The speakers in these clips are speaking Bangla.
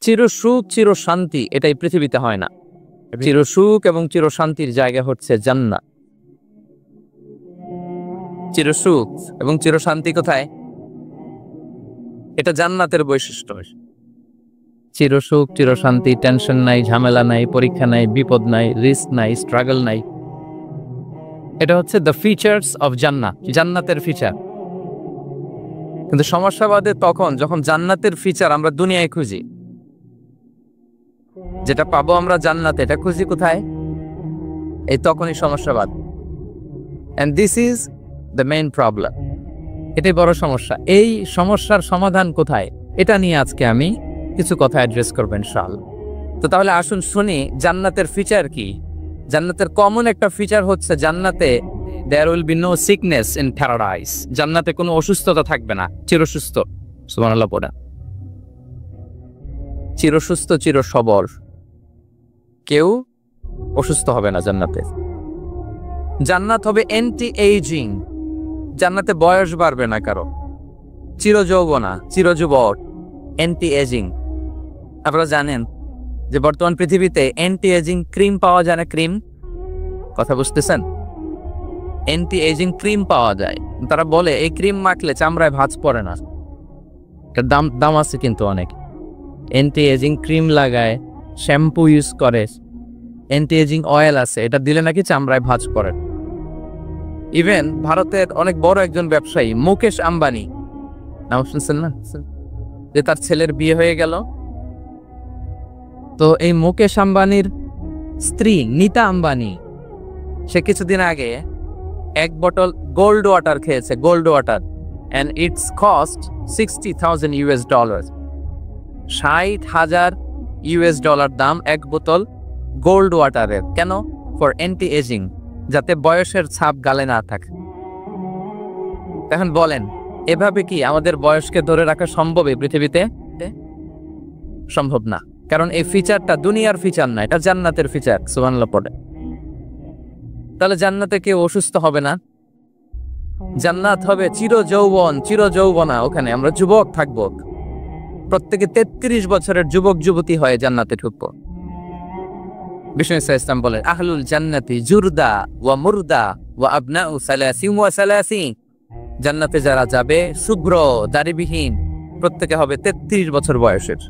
চিরসুখ চিরশান্তি এটাই পৃথিবীতে হয় না। চিরসুখ এবং চিরশান্তির জায়গা হচ্ছে জান্নাত। চিরসুখ এবং চিরশান্তি কোথায়? এটা জান্নাতের বৈশিষ্ট্য। চিরসুখ চিরশান্তি, টেনশন নাই, ঝামেলা নাই, পরীক্ষা নাই, বিপদ নাই, রিস্ক নাই, স্ট্রাগল নাই। এটা হচ্ছে দ্য ফিচার্স অফ জান্নাত, জান্নাতের ফিচার। কিন্তু সমস্যা বাদে তখন যখন জান্নাতের ফিচার আমরা দুনিয়ায় খুঁজি, যেটা পাবো আমরা জান্নাতে, এটা খুঁজি কোথায়? এই তখনই সমস্যাবাদ। And this is the main problem. এটাই বড় সমস্যা। এই সমস্যার সমাধান কোথায়, এটা নিয়ে আজকে আমি কিছু কথা অ্যাড্রেস করবো ইনশাআল্লাহ। তো তাহলে আসুন শুনি জান্নাতের ফিচার কি। জান্নাতের কমন একটা ফিচার হচ্ছে জান্নাতে there will be no sickness in paradise। জান্নাতে কোনো অসুস্থতা থাকবে না, চিরসুস্থ। সুবহানাল্লাহ পড়া। চিরসুস্থ চির সবল, কেউ অসুস্থ হবে না জান্নাতে। জান্নাত হবে অ্যান্টি এইজিং, জান্নাতে বয়স বাড়বে না কারো, চিরযৌবনা, চিরযুবক, অ্যান্টি এজিং। আপনারা জানেন যে বর্তমান পৃথিবীতে অ্যান্টি এজিং ক্রিম পাওয়া যায় না? ক্রিম, কথা বুঝতেছেন? অ্যান্টি এজিং ক্রিম পাওয়া যায়। তারা বলে এই ক্রিম মাখলে চামড়ায় ভাঁজ পড়ে না। এটার দাম আছে কিন্তু অনেক। অ্যান্টি এজিং ক্রিম লাগায়, শ্যাম্পু ইউজ করে, অ্যান্টি এজিং অয়েল আছে, এটা দিলে নাকি চামড়ায় ভাঁজ পড়ে। ইভেন ভারতের অনেক বড় একজন ব্যবসায়ী মুকেশ আম্বানি, নাম শুনছেন না, যে তার ছেলের বিয়ে হয়ে গেল, তো এই মুকেশ আম্বানির স্ত্রী নীতা আম্বানি, সে কিছুদিন আগে এক বোতল গোল্ড ওয়াটার খেয়েছে, gold water, and its cost $60,000। $60,000 দাম এক বোতল গোল্ড ওয়াটারের। কেন? ফর অ্যান্টি এজিং, যাতে বয়সের ছাপ গালে না থাকে। এখন বলেন, এভাবে কি আমাদের বয়সকে ধরে রাখা সম্ভব এই পৃথিবীতে? সম্ভব না, কারণ এই ফিচারটা দুনিয়ার ফিচার না, এটা জান্নাতের ফিচার। সুবহানাল্লাহ পড়ে। তাহলে জান্নাতে কেউ অসুস্থ হবে না, জান্নাত হবে চিরযৌবন, চিরযৌবনা। ওখানে আমরা যুবক থাকবো, প্রত্যেকে 33 বছরের যুবক যুবতী হয়ে জান্নাতে ঢুকবো। বিষ্ণু ইসলাম বলেন, আহলুল জান্নাতি জুরদা ওয়া মুরদা ওয়া আবনাউ সালাসিন ওয়া সালাসিন। জান্নাতে যারা যাবে শুভ্র দাড়িবিহীন, প্রত্যেকে হবে 33 বছর বয়সের।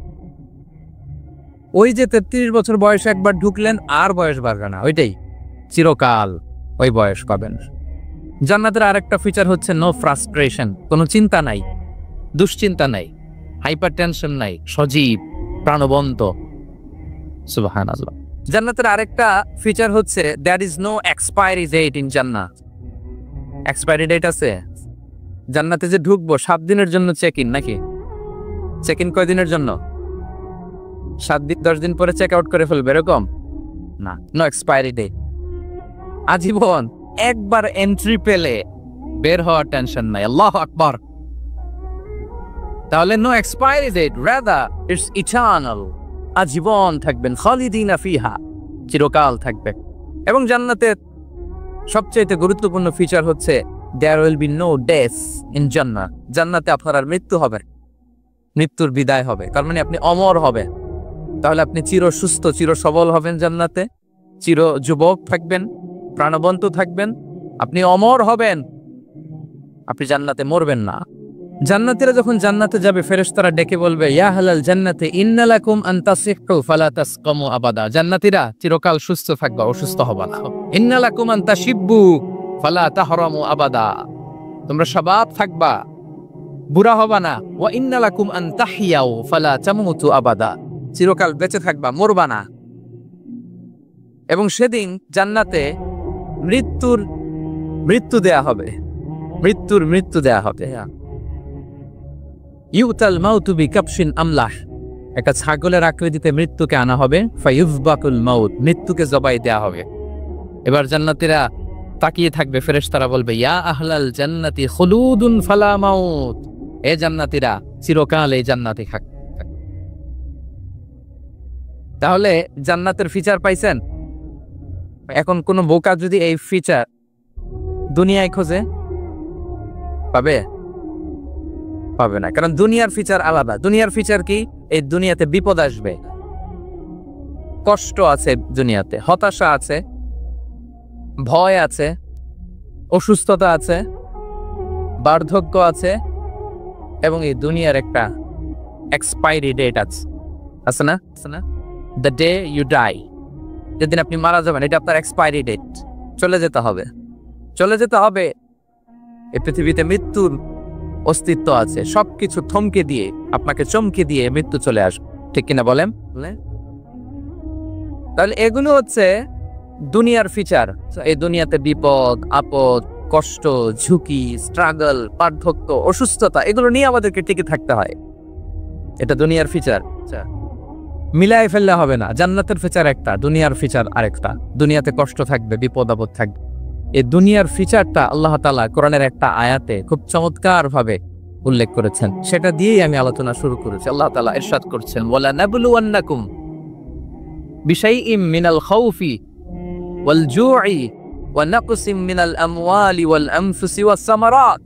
ওই যে 33 বছর বয়সে একবার ঢুকলেন, আর বয়স বাড়বে না, ওইটাই চিরকাল ওই বয়স পাবেন। জান্নাতের আরেকটা ফিচার হচ্ছে নো ফ্রাস্ট্রেশন, কোনো চিন্তা নাই, দুশ্চিন্তা নাই, হাইপার টেনশন নাই, সজীব প্রাণবন্ত। সুবহানাল্লাহ। জান্নাতের আরেকটা ফিচার হচ্ছে there is no expiry date in জান্নাত। এক্সপায়ারি ডেট আছে? জান্নাতে যে ঢুকবো 7 দিনের জন্য চেক ইন, নাকি? চেক ইন কয় দিনের জন্য? 7 দিন, 10 দিন পরে চেক আউট করে ফেলবে, এরকম না। নো এক্সপায়ারি ডেট, আজীবন। একবার এন্ট্রি পেলে বের হওয়ার টেনশন নাই। আল্লাহু আকবার। তাহলে no expiry date, rather it's eternal, আজীবন থাকবেন, খালিদিনা ফিহা, চিরকাল থাকবে। এবং জান্নাতের সবচেয়ে গুরুত্বপূর্ণ ফিচার হচ্ছে there will be no death in জান্নাত। জান্নাতে আপনার আর মৃত্যু হবে, মৃত্যুর বিদায় হবে, তার মানে আপনি অমর হবেন। তাহলে আপনি চির সুস্থ, চির সবল হবেন জান্নাতে, চির যুবক থাকবেন, প্রাণবন্ত থাকবেন, আপনি অমর হবেন, আপনি জান্নাতে মরবেন না। জান্নাতীরা যখন জান্নাতে যাবে, ফেরেশতারা ডেকে বলবে, ইয়া আহলাল জান্নাতি ইন্না লাকুম আন তাসিহু ফালা তাসকামু আবাদা। জান্নাতীরা চিরকাল সুস্থ থাকবা, অসুস্থ হবা না। ইন্না লাকুম আন তাশিব্বু ফালা তাহরামু আবাদা, তোমরা শাবাব থাকবা, বুড়া হবা না। ওয়া ইন্না লাকুম আন তাহিয়াউ ফালা তামুতু আবাদা, চিরকাল বেঁচে থাকবা, মরবা না। এবং সেদিন জান্নাতে মৃত্যু দেয়া হবে, মৃত্যু দেয়া হবে। ইউতাল মাউতু বিকাবশিন আমলাহ, একটা ছাগলের আকৃতিতে মৃত্যুকে আনা হবে। ফায়ুযবাকুল মাউত, মৃত্যুকে জবাই দেয়া হবে। এবার জান্নাতীরা তাকিয়ে থাকবে, ফেরেশতারা বলবে, ইয়া আহলাল জান্নাতি খুলুদুন ফালা মাউত, এ জান্নাতীরা চিরকাল এই জান্নাতে থাকবে। তাহলে জান্নাতের ফিচার পাইছেন। এখন কোন বোকা যদি এই ফিচার দুনিয়ায় খোঁজে, পাবে? পাবে না, কারণ দুনিয়ার ফিচার আলাদা। দুনিয়ার ফিচার কি? এই দুনিয়াতে বিপদ আসবে, কষ্ট আছে, দুনিয়াতে হতাশা আছে, ভয় আছে, অসুস্থতা আছে, বার্ধক্য আছে, এবং এই দুনিয়ার একটা এক্সপায়ারি ডেট আছে না? দ্য ডে ইউ ডাই, যেদিন আপনি মারা যাবেন, এটা আপনার এক্সপায়ারি ডেট। চলে যেতে হবে, চলে যেতে হবে। এই পৃথিবীতে মৃত্যুর অস্তিত্ব আছে। সবকিছু থমকে দিয়ে, আপনাকে চমকে দিয়ে মৃত্যু চলে আসবে, ঠিক কিনা বলেন? তাহলে এগুলো হচ্ছে দুনিয়ার ফিচার। এই দুনিয়াতে বিপদ আপদ, কষ্ট, ঝুঁকি, স্ট্রাগল, বার্ধক্য, অসুস্থতা, এগুলো নিয়ে আমাদেরকে টিকে থাকতে হয়। এটা দুনিয়ার ফিচার। মিলাই ফেললে হবে না। জান্নাতের ফিচার একটা, দুনিয়ার ফিচার আরেকটা। দুনিয়াতে কষ্ট থাকবে, বিপদ আপদ থাকবে। এই দুনিয়ার ফিচারটা আল্লাহ তাআলা কোরআনের একটা আয়াতে খুব চমৎকার ভাবে উল্লেখ করেছেন। সেটা দিয়েই আমি আলোচনা শুরু করেছি। আল্লাহ তাআলা ইরশাদ করছেন, ওয়ালা নাবলুওয়ান্নাকুম বিশাইইম মিনাল খাউফি ওয়াল জু'i ওয়া নাকসিম মিনাল আমওয়ালি ওয়াল আনফুসি ওয়াস সামারাত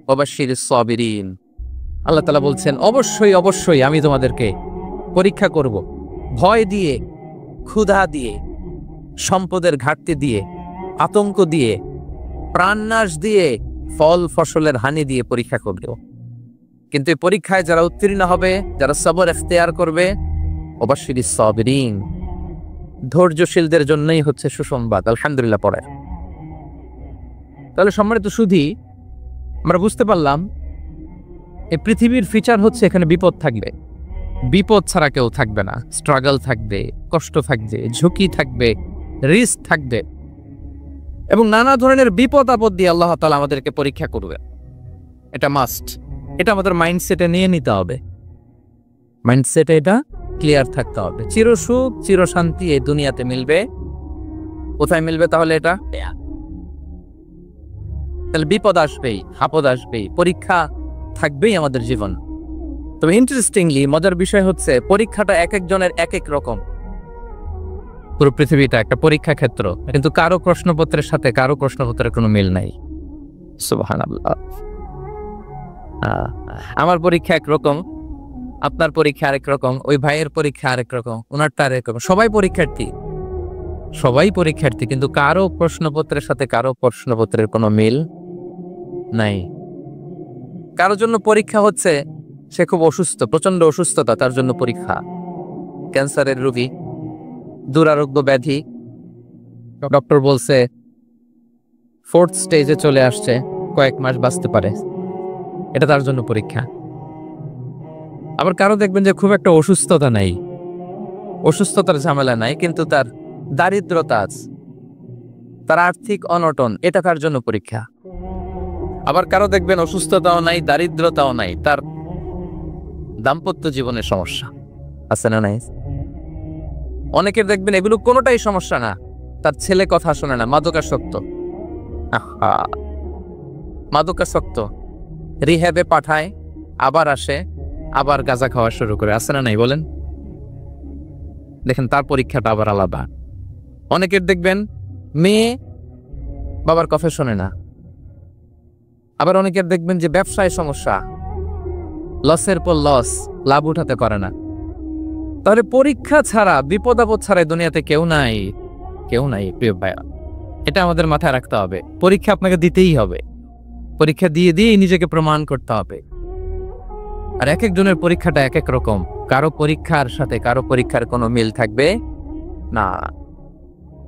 ওয়া বাশশিরিস সাবিরিন। আল্লাহ তাআলা বলছেন, অবশ্যই অবশ্যই আমি তোমাদেরকে পরীক্ষা করব, ভয় দিয়ে, ক্ষুধা দিয়ে, সম্পদের ঘাটতি দিয়ে, আতঙ্ক দিয়ে, প্রাণনাশ দিয়ে, ফল ফসলের হানি দিয়ে পরীক্ষা করব। কিন্তু এই পরীক্ষায় যারা উত্তীর্ণ হবে, যারা সবর ইখতিয়ার করবে, ওয়াবাশশিরিস সাবিরিন, ধৈর্যশীলদের জন্যই হচ্ছে সুসংবাদ। আলহামদুলিল্লাহ পড়ে। তাহলে সম্মানিত সুধী, আমরা বুঝতে পারলাম এই পৃথিবীর ফিচার হচ্ছে এখানে বিপদ থাকবে, বিপদ ছাড়া কেউ থাকবে না। স্ট্রাগল থাকবে, কষ্ট থাকবে, ঝুঁকি থাকবে, রিস্ক থাকবে, এবং নানা ধরনের বিপদ আপদ দিয়ে আল্লাহ তাআলা আমাদেরকে পরীক্ষা করবে। এটা মাস্ট। এটা আমাদের মাইন্ডসেটে নিয়ে নিতে হবে। মাইন্ডসেটে এটা ক্লিয়ার থাকতে হবে। চিরসুখ চিরশান্তি এই দুনিয়াতে মিলবে। কোথায় মিলবে তাহলে? এটা তাহলে বিপদ আসবেই, আপদ আসবেই, পরীক্ষা থাকবেই আমাদের জীবন। তবে ইন্টারেস্টিংলি মজার বিষয় হচ্ছে, পরীক্ষাটা এক একজনের এক এক রকম। পুরো পৃথিবীটা একটা পরীক্ষা ক্ষেত্র, কিন্তু কারো প্রশ্নপত্রের সাথে কারো প্রশ্নপত্রের কোনো মিল নাই। সুবহানাল্লাহ। আমার পরীক্ষা একরকম, আপনার পরীক্ষা আরেক রকম, ওই ভাইয়ের পরীক্ষা আরেক রকম, ওনারটা আরেক রকম। সবাই পরীক্ষার্থী, সবাই পরীক্ষার্থী, কিন্তু কারো প্রশ্নপত্রের সাথে কারো প্রশ্নপত্রের কোনো মিল নাই। কারো জন্য পরীক্ষা হচ্ছে সে খুব অসুস্থ, প্রচন্ড অসুস্থতা, তার জন্য পরীক্ষা। ক্যান্সারের রোগী, দুরারোগ্য ব্যাধি, ডক্টর বলছে 4th স্টেজে চলে আসছে, কয়েক মাস বাঁচতে পারে, এটা তার জন্য পরীক্ষা। আবার কারো দেখবেন যে খুব একটা অসুস্থতা নাই, অসুস্থতার ঝামেলা নাই, কিন্তু তার দারিদ্রতা আছে, তার আর্থিক অনটন, এটা তার জন্য পরীক্ষা। আবার কারো দেখবেন অসুস্থতাও নাই, দারিদ্রতাও নাই, তার দাম্পত্য জীবনের সমস্যা আছে না নাই? অনেকের দেখবেন এগুলো কোনোটাই সমস্যা না, তার ছেলে কথা শোনে না, মাদকাসক্ত, মাদকাসক্ত, রিহ্যাবে পাঠায়, আবার আসে, আবার গাঁজা খাওয়া শুরু করে, আছে না নাই বলেন? দেখেন তার পরীক্ষাটা আবার আলাদা। অনেকের দেখবেন মেয়ে বাবার কথা শোনে না। আবার অনেকের দেখবেন যে ব্যবসায় সমস্যা, লসের পর লস, লাভ উঠাতে পারে না। তাহলে পরীক্ষা ছাড়া, বিপদ আপদ ছাড়া দুনিয়াতে কেউ নাই, কেউ নাই প্রিয় ভাইয়া। এটা আমাদের মাথায় রাখতে হবে। পরীক্ষা আপনাকে দিতেই হবে, পরীক্ষা দিয়ে দিয়েই নিজেকে প্রমাণ করতে হবে। আর এক একজনের পরীক্ষাটা এক এক রকম, কারো পরীক্ষার সাথে কারো পরীক্ষার কোনো মিল থাকবে না।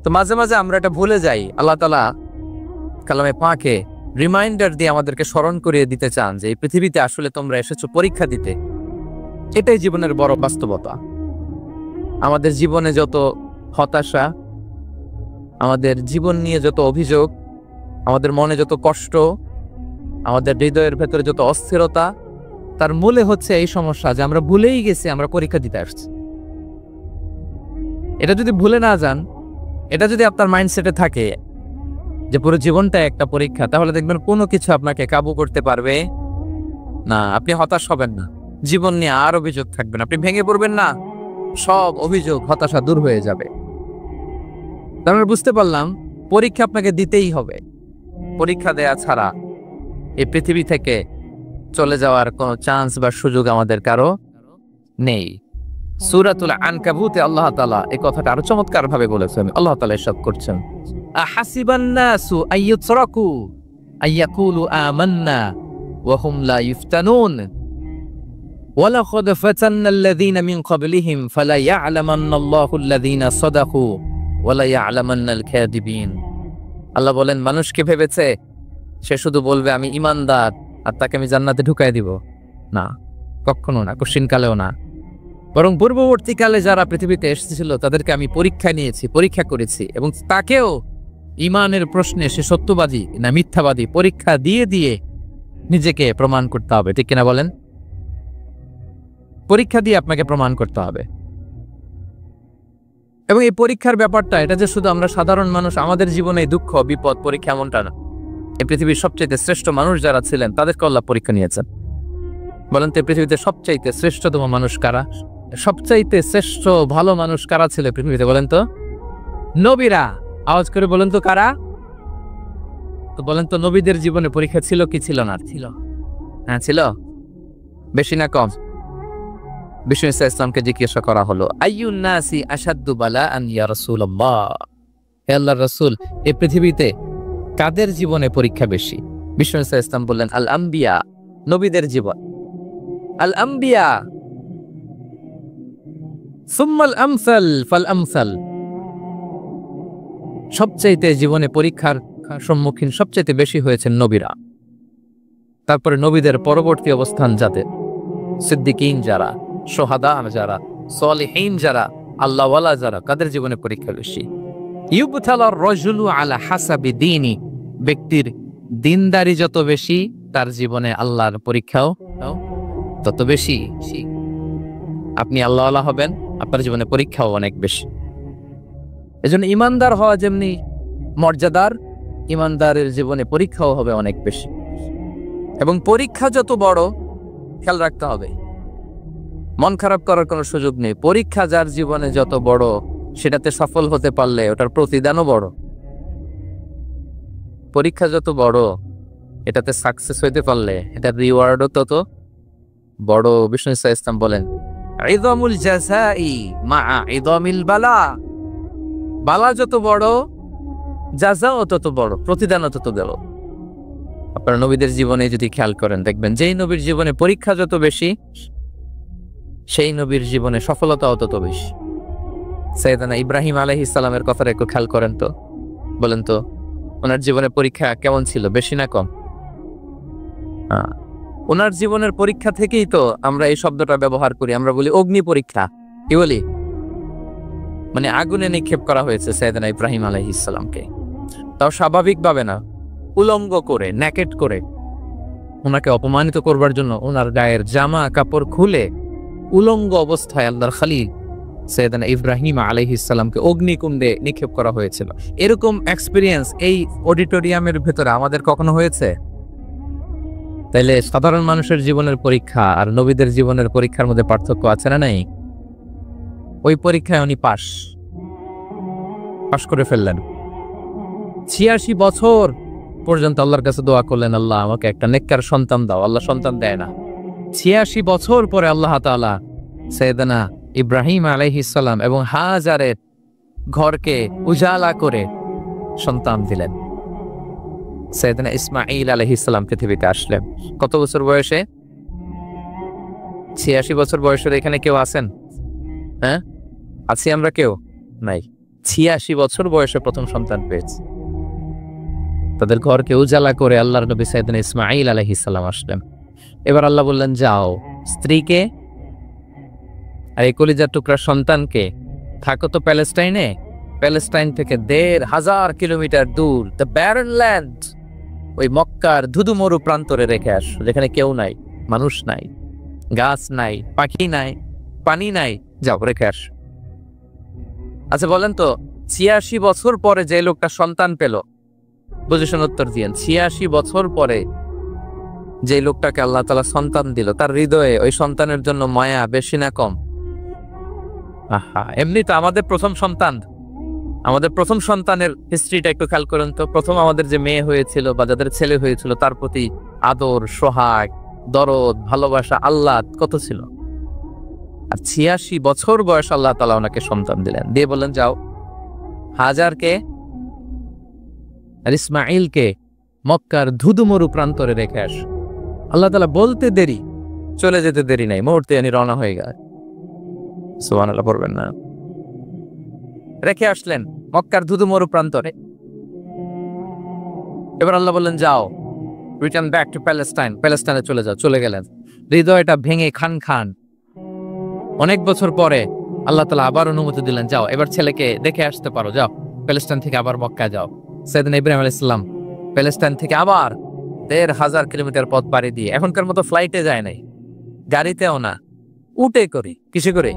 তো মাঝে মাঝে আমরা এটা ভুলে যাই। আল্লাহ তাআলা কালামে পাকে রিমাইন্ডার দিয়ে আমাদেরকে স্মরণ করিয়ে দিতে চান যে এই পৃথিবীতে আসলে তোমরা এসেছো পরীক্ষা দিতে। এটাই জীবনের বড় বাস্তবতা। আমাদের জীবনে যত হতাশা, আমাদের জীবন নিয়ে যত অভিযোগ, আমাদের মনে যত কষ্ট, আমাদের হৃদয়ের ভেতরে যত অস্থিরতা, তার মূলে হচ্ছে এই সমস্যা যে আমরা ভুলেই গেছি আমরা পরীক্ষা দিতে আসছি। এটা যদি ভুলে না যান, এটা যদি আপনার মাইন্ডসেটে থাকে যে পুরো জীবনটা একটা পরীক্ষা, তাহলে দেখবেন কোনো কিছু আপনাকে কাবু করতে পারবে না। আপনি হতাশ হবেন না, জীবন নিয়ে আর অভিযোগ থাকবে না, আপনি ভেঙে পড়বেন না, সব অভিযোগ হতাশা দূর হয়ে যাবে। তার মানে বুঝতে পারলাম পরীক্ষা আপনাকে দিতেই হবে। পরীক্ষা দেয়া ছাড়া এই পৃথিবী থেকে চলে যাওয়ার কোনো চান্স বা সুযোগ আমাদের কারো নেই। সূরাতুল আনকাবুতে আল্লাহ তাআলা এই কথাটা আরো চমৎকার ভাবে বলেছেন। আল্লাহ তাআলা ইরশাদ করছেন, আহাসিবান নাসু আইয়ুতরাকু আইয়াকুলু আমান্না ওয়া হুম লা ইফতানুন ওয়ালাকাদ ফাতান্নাল্লাযীনা মিন ক্বাবলিহিম ফালা ইয়া'লামান্নাল্লাহু আল্লাযীনা সাদাকু ওয়া লা ইয়া'লামান্নাল কাযিবিন। আল্লাহ বলেন, মানুষ কি ভেবেছে সে শুধু বলবে আমি ঈমানদার আর তাকে আমি জান্নাতে ঢুকাই দিব? না, কখনো না, কশিনকালেও না। বরং পূর্ববর্তীকালে যারা পৃথিবীতে এসেছিল তাদেরকে আমি পরীক্ষা নিয়েছি, পরীক্ষা করেছি, এবং তাকেও ঈমানের প্রশ্নে সে সত্যবাদী না মিথ্যাবাদী পরীক্ষা দিয়ে দিয়ে নিজেকে প্রমাণ করতে হবে। ঠিক কিনা বলেন? পরীক্ষা দিয়ে আপনাকে প্রমাণ করতে হবে। এবং এই পরীক্ষার ব্যাপারটা, এটা যে শুধু আমরা সাধারণ মানুষ আমাদের জীবনে দুঃখ বিপদ পরীক্ষা, এমনটা না। এই পৃথিবীর সবচাইতে শ্রেষ্ঠ মানুষ যারা ছিলেন তাদেরকে আল্লাহ পরীক্ষা নিয়েছেন। বলেন তো, পৃথিবীতে সবচাইতে শ্রেষ্ঠতম মানুষ কারা? সবচাইতে শ্রেষ্ঠ ভালো মানুষ কারা ছিল পৃথিবীতে? বলেন তো। নবীরা। আওয়াজ করে বলেন তো কারা? তো বলেন তো, নবীদের জীবনে পরীক্ষা ছিল কি ছিল না? ছিল। হ্যাঁ ছিল। বেশি না কম? বিষ্ণু ইসলামকে জিজ্ঞাসা করা হলো, আইয়ুন নাসি আশাদ্দু বালাআন ইয়া রাসূলুল্লাহ, হে আল্লাহর রাসূল, এই পৃথিবীতে কাদের জীবনে পরীক্ষা বেশি? বিষ্ণু ইসলাম বললেন, আল আম্বিয়া, নবীদের জীবন। আল আম্বিয়া সুম্মাল আমসাল ফাল আমসাল, সবচাইতে জীবনে পরীক্ষার সম্মুখীন সবচাইতে বেশি হয়েছেন নবীরা। তারপরে নবীদের পরবর্তী অবস্থান যাদের, সিদ্দিকিন যারা, সোহাদা যারা, সালিহিন যারা, আল্লাহওয়ালা যারা, কাদের জীবনে পরীক্ষা বেশি? ইউবতালার রাজুলু আলা হাসাবি দীনি, ব্যক্তির দিনদারি যত বেশি তার জীবনে আল্লাহর পরীক্ষাও তত বেশি। আপনি আল্লাহওয়ালা হবেন, আপনার জীবনে পরীক্ষাও অনেক বেশি। এজন্য ইমানদার হওয়া যেমনি মর্যাদার, ইমানদারের জীবনে পরীক্ষাও হবে অনেক বেশি। এবং পরীক্ষা যত বড়, খেয়াল রাখতে হবে, মন খারাপ করার কোনো সুযোগ নেই। পরীক্ষা যার জীবনে যত বড়, সেটাতে সফল হতে পারলে ওটার প্রতিদানও বড়। পরীক্ষা যত বড়, এটাতে সাকসেস হইতে পারলে এটার রিওয়ার্ডও তত বড়। বিষ্ণু ইসলাম বলেন, ইযমুল জাযাই মাআ ইযমিল বালা, বালা যত বড় জাযাও তত বড়, প্রতিদানও তত বড়। আপনারা নবীদের জীবনে যদি খেয়াল করেন, দেখবেন যেই নবীর জীবনে পরীক্ষা যত বেশি, সেই নবীর জীবনে সফলতাও তত বেশি। সাইয়েদনা ইব্রাহিম আলাইহিস সালামের কথাটা একটু খেয়াল করেন তো, বলেন তো ওনার জীবনে পরীক্ষা কেমন ছিল? বেশি না কম? ওনার জীবনের পরীক্ষা থেকেই তো আমরা এই শব্দটা ব্যবহার করি। আমরা বলি অগ্নি পরীক্ষা। কি বলি? মানে আগুনে নিক্ষেপ করা হয়েছে সাইয়েদনা ইব্রাহিম আলাইহিস সালামকে, তাও স্বাভাবিকভাবে না, উলঙ্গ করে, নেকেট করে ওনাকে অপমানিত করবার জন্য ওনার গায়ের জামা কাপড় খুলে উলঙ্গ অবস্থায় আল্লাহর খলিল সাইয়েদনা ইব্রাহিম আলাইহিস সালামকে অগ্নিকুণ্ডে নিক্ষেপ করা হয়েছিল। এরকম এক্সপেরিয়েন্স এই অডিটোরিয়ামের ভেতরে আমাদের কখনো হয়েছে? তাইলে সাধারণ মানুষের জীবনের পরীক্ষা আর নবীদের জীবনের পরীক্ষার মধ্যে পার্থক্য আছে না নাই? ওই পরীক্ষায় উনি পাশ করে ফেললেন। ৮৬ বছর পর্যন্ত আল্লাহর কাছে দোয়া করলেন, আল্লাহ আমাকে একটা নেককার সন্তান দাও। আল্লাহ সন্তান দেয় না। ৮৬ বছর পরে আল্লাহ তাআলা সাইয়েদনা ইব্রাহিম আলাইহিস সালাম এবং হাজারের ঘরকে উজালা করে সন্তান দিলেন। সাইয়েদনা ইসমাঈল আলাইহিস সালাম পৃথিবীতে আসলেন কত বছর বয়সে? ৮৬ বছর বয়সের এখানে কেউ আছেন? হ্যাঁ, আছি আমরা? কেউ নাই। ৮৬ বছর বয়সে প্রথম সন্তান পেয়েছে। তাদের ঘরকে উজালা করে আল্লাহর নবী সাইয়েদনা ইসমাঈল আলাইহিস সালাম আসলেন। এবার আল্লাহ বললেন, যাও স্ত্রীকে আর এই কলিজার টুকরা সন্তানকে, থাকো তো প্যালেস্টাইনে, প্যালেস্টাইন থেকে ১৫০০ কিলোমিটার দূর, দ্য ব্যারন ল্যান্ড, ওই মক্কার ধুধু মরু প্রান্তরে রেখে আস, যেখানে কেউ নাই, মানুষ নাই, গাছ নাই, পাখি নাই, পানি নাই, যাও রেখে আস। আচ্ছা বলেন তো, ৮৬ বছর পরে যে লোকটা সন্তান পেল, বুঝেছেন? উত্তর দিয়েন। ৮৬ বছর পরে যে লোকটাকে আল্লাহ তাআলা সন্তান দিল, তার হৃদয়ে ওই সন্তানের জন্য মায়া বেশি না কম? এমনি তো আমাদের প্রথম সন্তানের হিস্ট্রিটা একটু খেয়াল করুন তো। প্রথম আমাদের যে মেয়ে হয়েছিল বা যাদের ছেলে হয়েছিল, তার প্রতি আদর, সোহাগ, দরদ, ভালোবাসা, আল্লাহ কত ছিল। আর 86 বছর বয়স আল্লাহ তাআলা ওনাকে সন্তান দিলেন, দিয়ে বললেন যাও হাজারকে আর ইসমাইলকে মক্কার ধুধুমরু প্রান্তরে রেখে আস। আল্লাহ তাআলা বলতে দেরি, চলে যেতে দেরি নাই, মুহূর্তে উনি রওনা হয়ে গেলেন। সুবহানাল্লাহ পড়বেন না? রেখে আসলেন মক্কার ধুধুমরু প্রান্তরে। এবার আল্লাহ বললেন যাও, রিটার্ন ব্যাক টু প্যালেস্টাইন, প্যালেস্টাইনে চলে যাও। চলে গেলেন, হৃদয়টা ভেঙে খান খান। অনেক বছর পরে আল্লাহ তাআলা আবার অনুমতি দিলেন, যাও এবার ছেলেকে দেখে আসতে পারো, যাও প্যালেস্টাইন থেকে আবার মক্কায় যাও। সাইয়েদনা ইব্রাহিম আলাইহিস সালাম প্যালেস্টাইন থেকে আবার ১,৫০০ কিলোমিটার পথ পাড়ি দিয়ে, এখনকার মতো ফ্লাইটে যায় নাই, গাড়িতেও না, উটে করে, কিসে করে।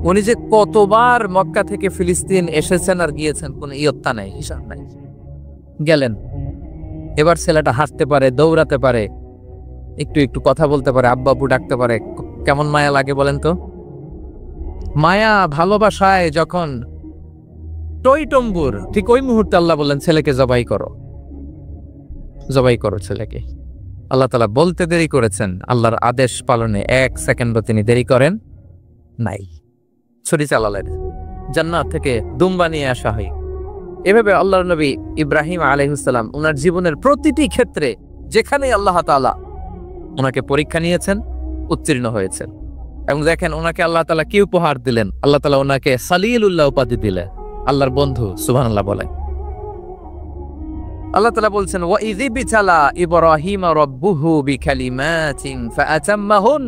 উনি যে কতবার মক্কা থেকে ফিলিস্তিন এসেছেন আর গিয়েছেন কোন ইয়ত্তা নাই, হিসাব নাই। গেলেন, এবার ছেলেটা হাঁটতে পারে, দৌড়াতে পারে, একটু একটু কথা বলতে পারে, আব্বা আব্বু ডাকতে পারে। কেমন মায়া লাগে বলেন তো? মায়া ভালোবাসায় যখন টইটম্বুর, ঠিক ওই মুহূর্তে আল্লাহ বললেন ছেলেকে জবাই করো, জবাই করো ছেলেকে। আল্লাহ তাআলা বলতে দেরি করেছেন, আল্লাহর আদেশ পালনে 1 সেকেন্ডও তিনি দেরি করেন নাই। ছুরি চালালেন, জান্নাত থেকে দুম্বা নিয়ে আসা হয়। এভাবে আল্লাহর নবী ইব্রাহিম আলাইহিস সালাম ওনার জীবনের প্রতিটি ক্ষেত্রে যেখানে আল্লাহ তাআলা ওনাকে পরীক্ষা নিয়েছেন, উত্তীর্ণ হয়েছেন। এবং দেখেন ওনাকে আল্লাহ তাআলা কি উপহার দিলেন, আল্লাহ তাআলা ওনাকে খালিলুল্লাহ উপাধি দিলেন, আল্লাহর বন্ধু। সুবহানাল্লাহ বলে। আল্লাহ তাআলা বলছেন ওয়া ইযিবতালা ইব্রাহিম রাব্বুহু বিকালিমাতিন ফাআতাম্মাহুন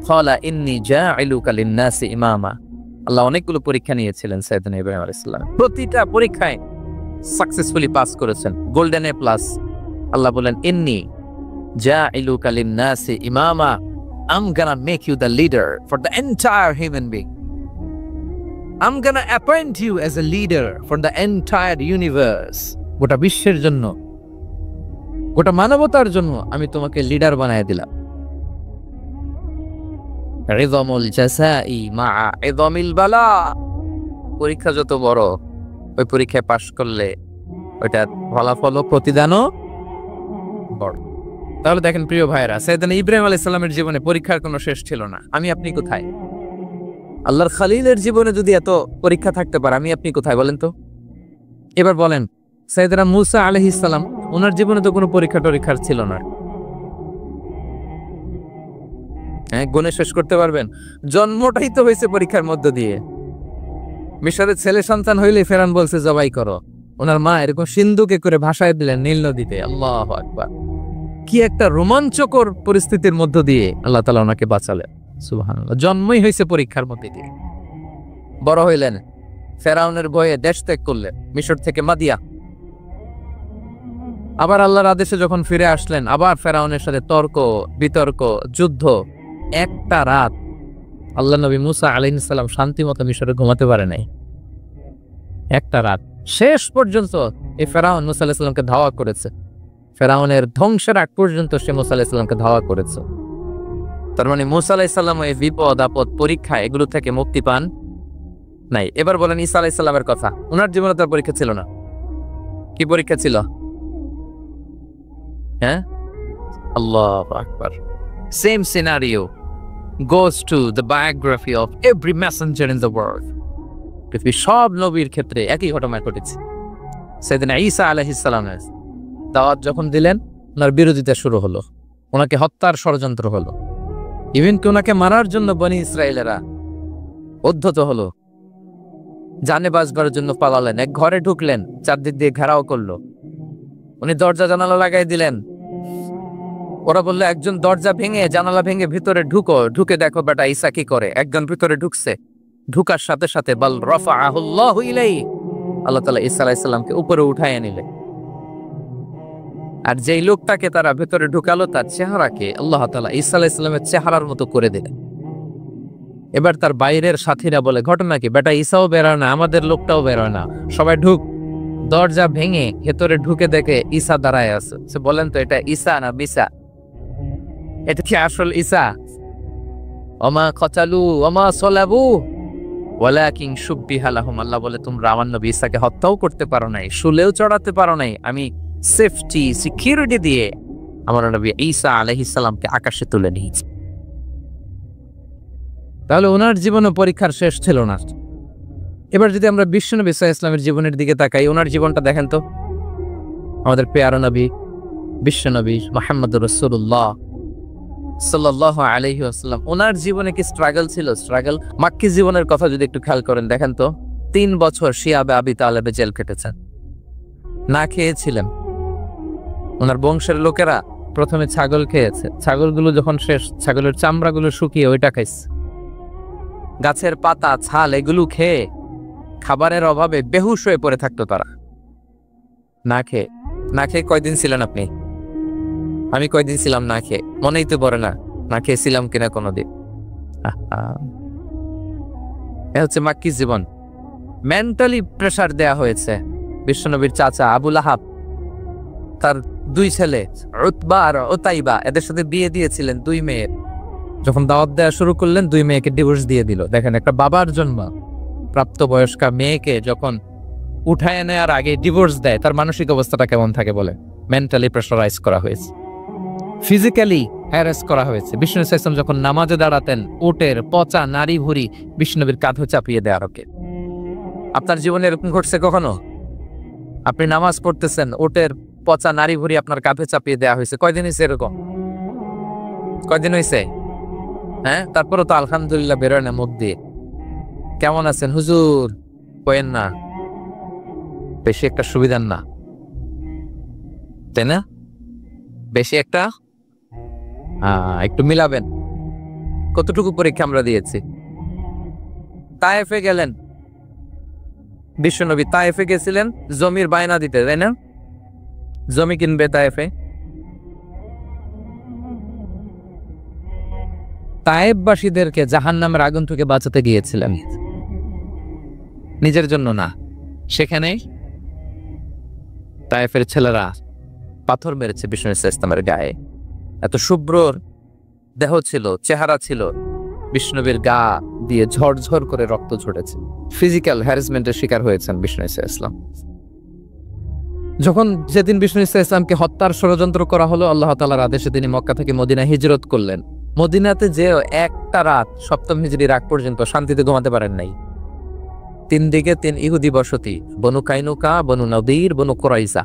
ক্বালা ইন্নী জা'iলুকা লিন-নাসি ইমামা। আল্লাহ অনেকগুলো পরীক্ষা নিয়েছিলেন সাইয়েদনা ইব্রাহিম আলাইহিস সালাম, প্রতিটা পরীক্ষায় সাকসেসফুলি পাস করেছেন, গোল্ডেন এ প্লাস। আল্লাহ বলেন ইন্নী জা'iলুকা লিন-নাসি ইমামা, I'm gonna make you the leader for the entire human being. I'm gonna appoint you as a leader for the entire universe. গোটা বিশ্বের জন্য, গোটা মানবতার জন্য আমি তোমাকে লিডার বানায় দিলাম। রিদমুল জাযাই মা'a ইদমিল বালা। পরীক্ষা যত বড়, ওই পরীক্ষায় পাশ করলে ওইটা ফলাফল ও প্রতিদানও বড়। তাহলে দেখেন প্রিয় ভাইরা, সাইয়েদনা ইব্রাহিম আলাইহিস সালামের জীবনে পরীক্ষার কোনো শেষ ছিল না। আমি আপনি কোথায়? আল্লাহর খলিলের জীবনে যদি এত পরীক্ষা থাকতে পারে, আমি আপনি কোথায় বলেন তো? এবার বলেন সাইয়েদনা মূসা আলাইহিস সালাম, ওনার জীবনে তো কোনো পরীক্ষার ছিল না। হ্যাঁ, গুণে শেষ করতে পারবেন? জন্মটাই তো হয়েছে পরীক্ষার মধ্য দিয়ে। মিশরের ছেলে সন্তান হইলে ফেরাউন বলছে জবাই করো, ওনার মা এরকম সিন্ধুকে করে ভাসায় দিলেন নীল নদীতে। আল্লাহু আকবার! কি একটা রোমাঞ্চকর পরিস্থিতির মধ্য দিয়ে আল্লাহ তাআলা ওনাকে বাঁচালেন। সুবহানাল্লাহ। জন্মই হয়েছে পরীক্ষার মধ্যে দিয়ে। বড় হইলেন, ফেরাউনের ভয়ে দেশ ত্যাগ করলেন, মিশর থেকে মাদিয়া। আবার আল্লাহর আদেশে যখন ফিরে আসলেন, আবার ফেরাউনের সাথে তর্ক বিতর্ক, যুদ্ধ। একটা রাত আল্লাহ নবী মুসা আলাইহিস সালাম শান্তি মতো মিশরে ঘুমাতে পারে নাই। একটা রাত শেষ পর্যন্ত এই ফেরাউন মুসা আলাইহিস সালামকে ধাওয়া করেছে। ফেরাউনের ধ্বংসের আগ পর্যন্ত সে মুসা আলাইহিস সালামকে ধাওয়া করেছে। তার মানে মুসা আলাইহিস সালাম এই বিপদ আপদ পরীক্ষা এগুলো থেকে মুক্তি পান নাই। এবার বলেন ঈসা আলাইহিস সালামের কথা, ওনার জীবনে তার পরীক্ষা ছিল না। কি পরীক্ষা ছিল? হ্যাঁ, আল্লাহু আকবার। Same scenario goes to the biography of every messenger in the world. পৃথিবীর সব নবীর ক্ষেত্রে একই ঘটনা ঘটেছে। সাইয়েদনা ঈসা আলাইহিস সালামের দাওয়াত যখন দিলেন, ওনার বিরোধিতা শুরু হলো, ওনাকে হত্যার ষড়যন্ত্র হলো। ইভেন কি ওনাকে মারার জন্য বনি ইসরায়েলেরা উদ্ধত হলো, জানে বাঁচবার জন্য পালালেন। এক ঘরে ঢুকলেন, চারদিক দিয়ে ঘেরাও করলো, উনি দরজা জানালা লাগাই দিলেন। ওরা বললো একজন দরজা ভেঙে জানালা ভেঙে ভিতরে ঢুকো, ঢুকে দেখো বেটা ঈসা কি করে। একজন ভিতরে ঢুকছে, ঢুকার সাথে সাথে বাল রাফাআহুল্লাহু ইলাইহি, আল্লাহ তাআলা ঈসা আলাইহিস সালামকে উপরে উঠায় নিলেন। আর যেই লোকটাকে তারা ভেতরে ঢুকালো, তার চেহারাকে আল্লাহ তাআলা ঈসা আলাইহিস সালামের চেহারার মতো করে দিলেন। এবার তার বাইরের সাথীরা বলে ঘটনা কি, বেটা ঈসাও বেরোয় না, আমাদের লোকটাও বেরোয় না, সবাই ঢুক। দরজা ভেঙে ভেতরে ঢুকে দেখে ঈসা দাঁড়ায় আছে। সে বলেন তো এটা ঈসা না বিসা? এটা কি আসল ঈসা? ওমা কতালু ওমা সলাবু ওয়ালাকিন শুববিহা লাহুম। আল্লাহ বলে তোমরা আমার নবী ঈসাকে হত্যাও করতে পারো নাই, শুলেও চড়াতে পারো নাই, আমি সেফটি সিকিউরিটি দিয়ে আমার নবী ঈসা আলাইহিস সালামকে আকাশে তুলে নিয়েছে। তাহলে ওনার জীবনে পরীক্ষার শেষ ছিল না। এবার যদি আমরা বিশ্বনবী সাল্লাল্লাহু আলাইহি ওয়াসাল্লামের জীবনের দিকে তাকাই, ওনার জীবনটা দেখেন তো। আমাদের পেয়ারা নবী বিশ্বনবী মুহাম্মদুর রাসূলুল্লাহ সাল্লাল্লাহু আলাইহি ওয়াসাল্লাম, ওনার জীবনে কি স্ট্রাগল ছিল? স্ট্রাগল। মাক্কি জীবনের কথা যদি একটু খেয়াল করেন, দেখেন তো 3 বছর শিয়াবে আবি তালেবে জেল কেটেছেন, না খেয়েছিলেন। ওনার বংশের লোকেরা প্রথমে ছাগল খেয়েছে, ছাগলগুলো যখন শেষ, ছাগলের চামড়াগুলো শুকিয়ে ওইটা খাইছে। গাছের পাতা ছাল এগুলো খেয়ে খাবারের অভাবে বেহুশ হয়ে পড়ে থাকতো তারা, না খেয়ে। না খেয়ে কয়দিন ছিলেন আপনি? আমি কয়দিন ছিলাম না খেয়ে? মনেই তো পড়ে না, না খেয়েছিলাম কিনা কোনোদিন। এ হচ্ছে মাক্কি জীবন। মেন্টালি প্রেসার দেয়া হয়েছে। বিশ্বনবীর চাচা আবু লাহাব তার 2 ছেলে উতবা আর উতাইবা, এদের সাথে বিয়ে দিয়েছিলেন 2 মেয়ের। যখন দাওয়াত দেওয়া শুরু করলেন, 2 মেয়েকে ডিভোর্স দিয়ে দিল। দেখেন, একটা বাবার জন্ম প্রাপ্তবয়স্কা মেয়েকে যখন উঠায় নেওয়ার আগে ডিভোর্স দেয়, তার মানসিক অবস্থাটা কেমন থাকে বলে? মেন্টালি প্রেসারাইজ করা হয়েছে, ফিজিক্যালি হ্যারাস করা হয়েছে। বিষ্ণু সাইসলাম যখন নামাজে দাঁড়াতেন, উটের পচা নারী ভুরি বিষ্ণুনবীর কাঁধে চাপিয়ে দেওয়া রকে। আপনার জীবনে এরকম ঘটছে কখনো? আপনি নামাজ পড়তেছেন, উটের পচা নারী ভুরি আপনার কাঁধে চাপিয়ে দেওয়া হয়েছে। কয়দিন হয়েছে এরকম? কয়দিন হয়েছে? হ্যাঁ, তারপরে তো আলহামদুলিল্লাহ বেরোয় না মুখ দিয়ে। কেমন আছেন হুজুর? কয়েন না, বেশি একটা সুবিধার না, তাই না? বেশি একটা একটু মিলাবেন। কতটুকু পরীক্ষা আমরা দিয়েছি। তায়েফে গেলেন বিশ্বনবী, তায়েফে গেছিলেন জমির বায়না দিতে, তাই না? জমি কিনবে তায়েফে। তায়েফবাসীদেরকে জাহান্নামের আগুন থেকে বাঁচাতে গিয়েছিলেন, নিজের জন্য না। সেখানে তায়েফের ছেলেরা পাথর মেরেছে বিষ্ণু ইসলামের গায়ে। এত শুভ্র দেহ ছিল, চেহারা ছিল, বিষ্ণুবীর গা দিয়ে ঝরঝর করে রক্ত ঝরেছে। ফিজিক্যাল হ্যারাসমেন্টের শিকার হয়েছেন বিষ্ণু ইসলাম। যখন যেদিন বিষ্ণু ইসলামকে হত্যার ষড়যন্ত্র করা হলো, আল্লাহ তাআলার আদেশে তিনি মক্কা থেকে মদিনা হিজরত করলেন। মদিনাতে যে একটা রাত, 7ম হিজরির আগ পর্যন্ত শান্তিতে ঘুমাতে পারেন নাই। 3 দিকে 3 ইহুদি বসতি, বনু কাইনুকা, বনু নদীর, বনু কুরাইজা।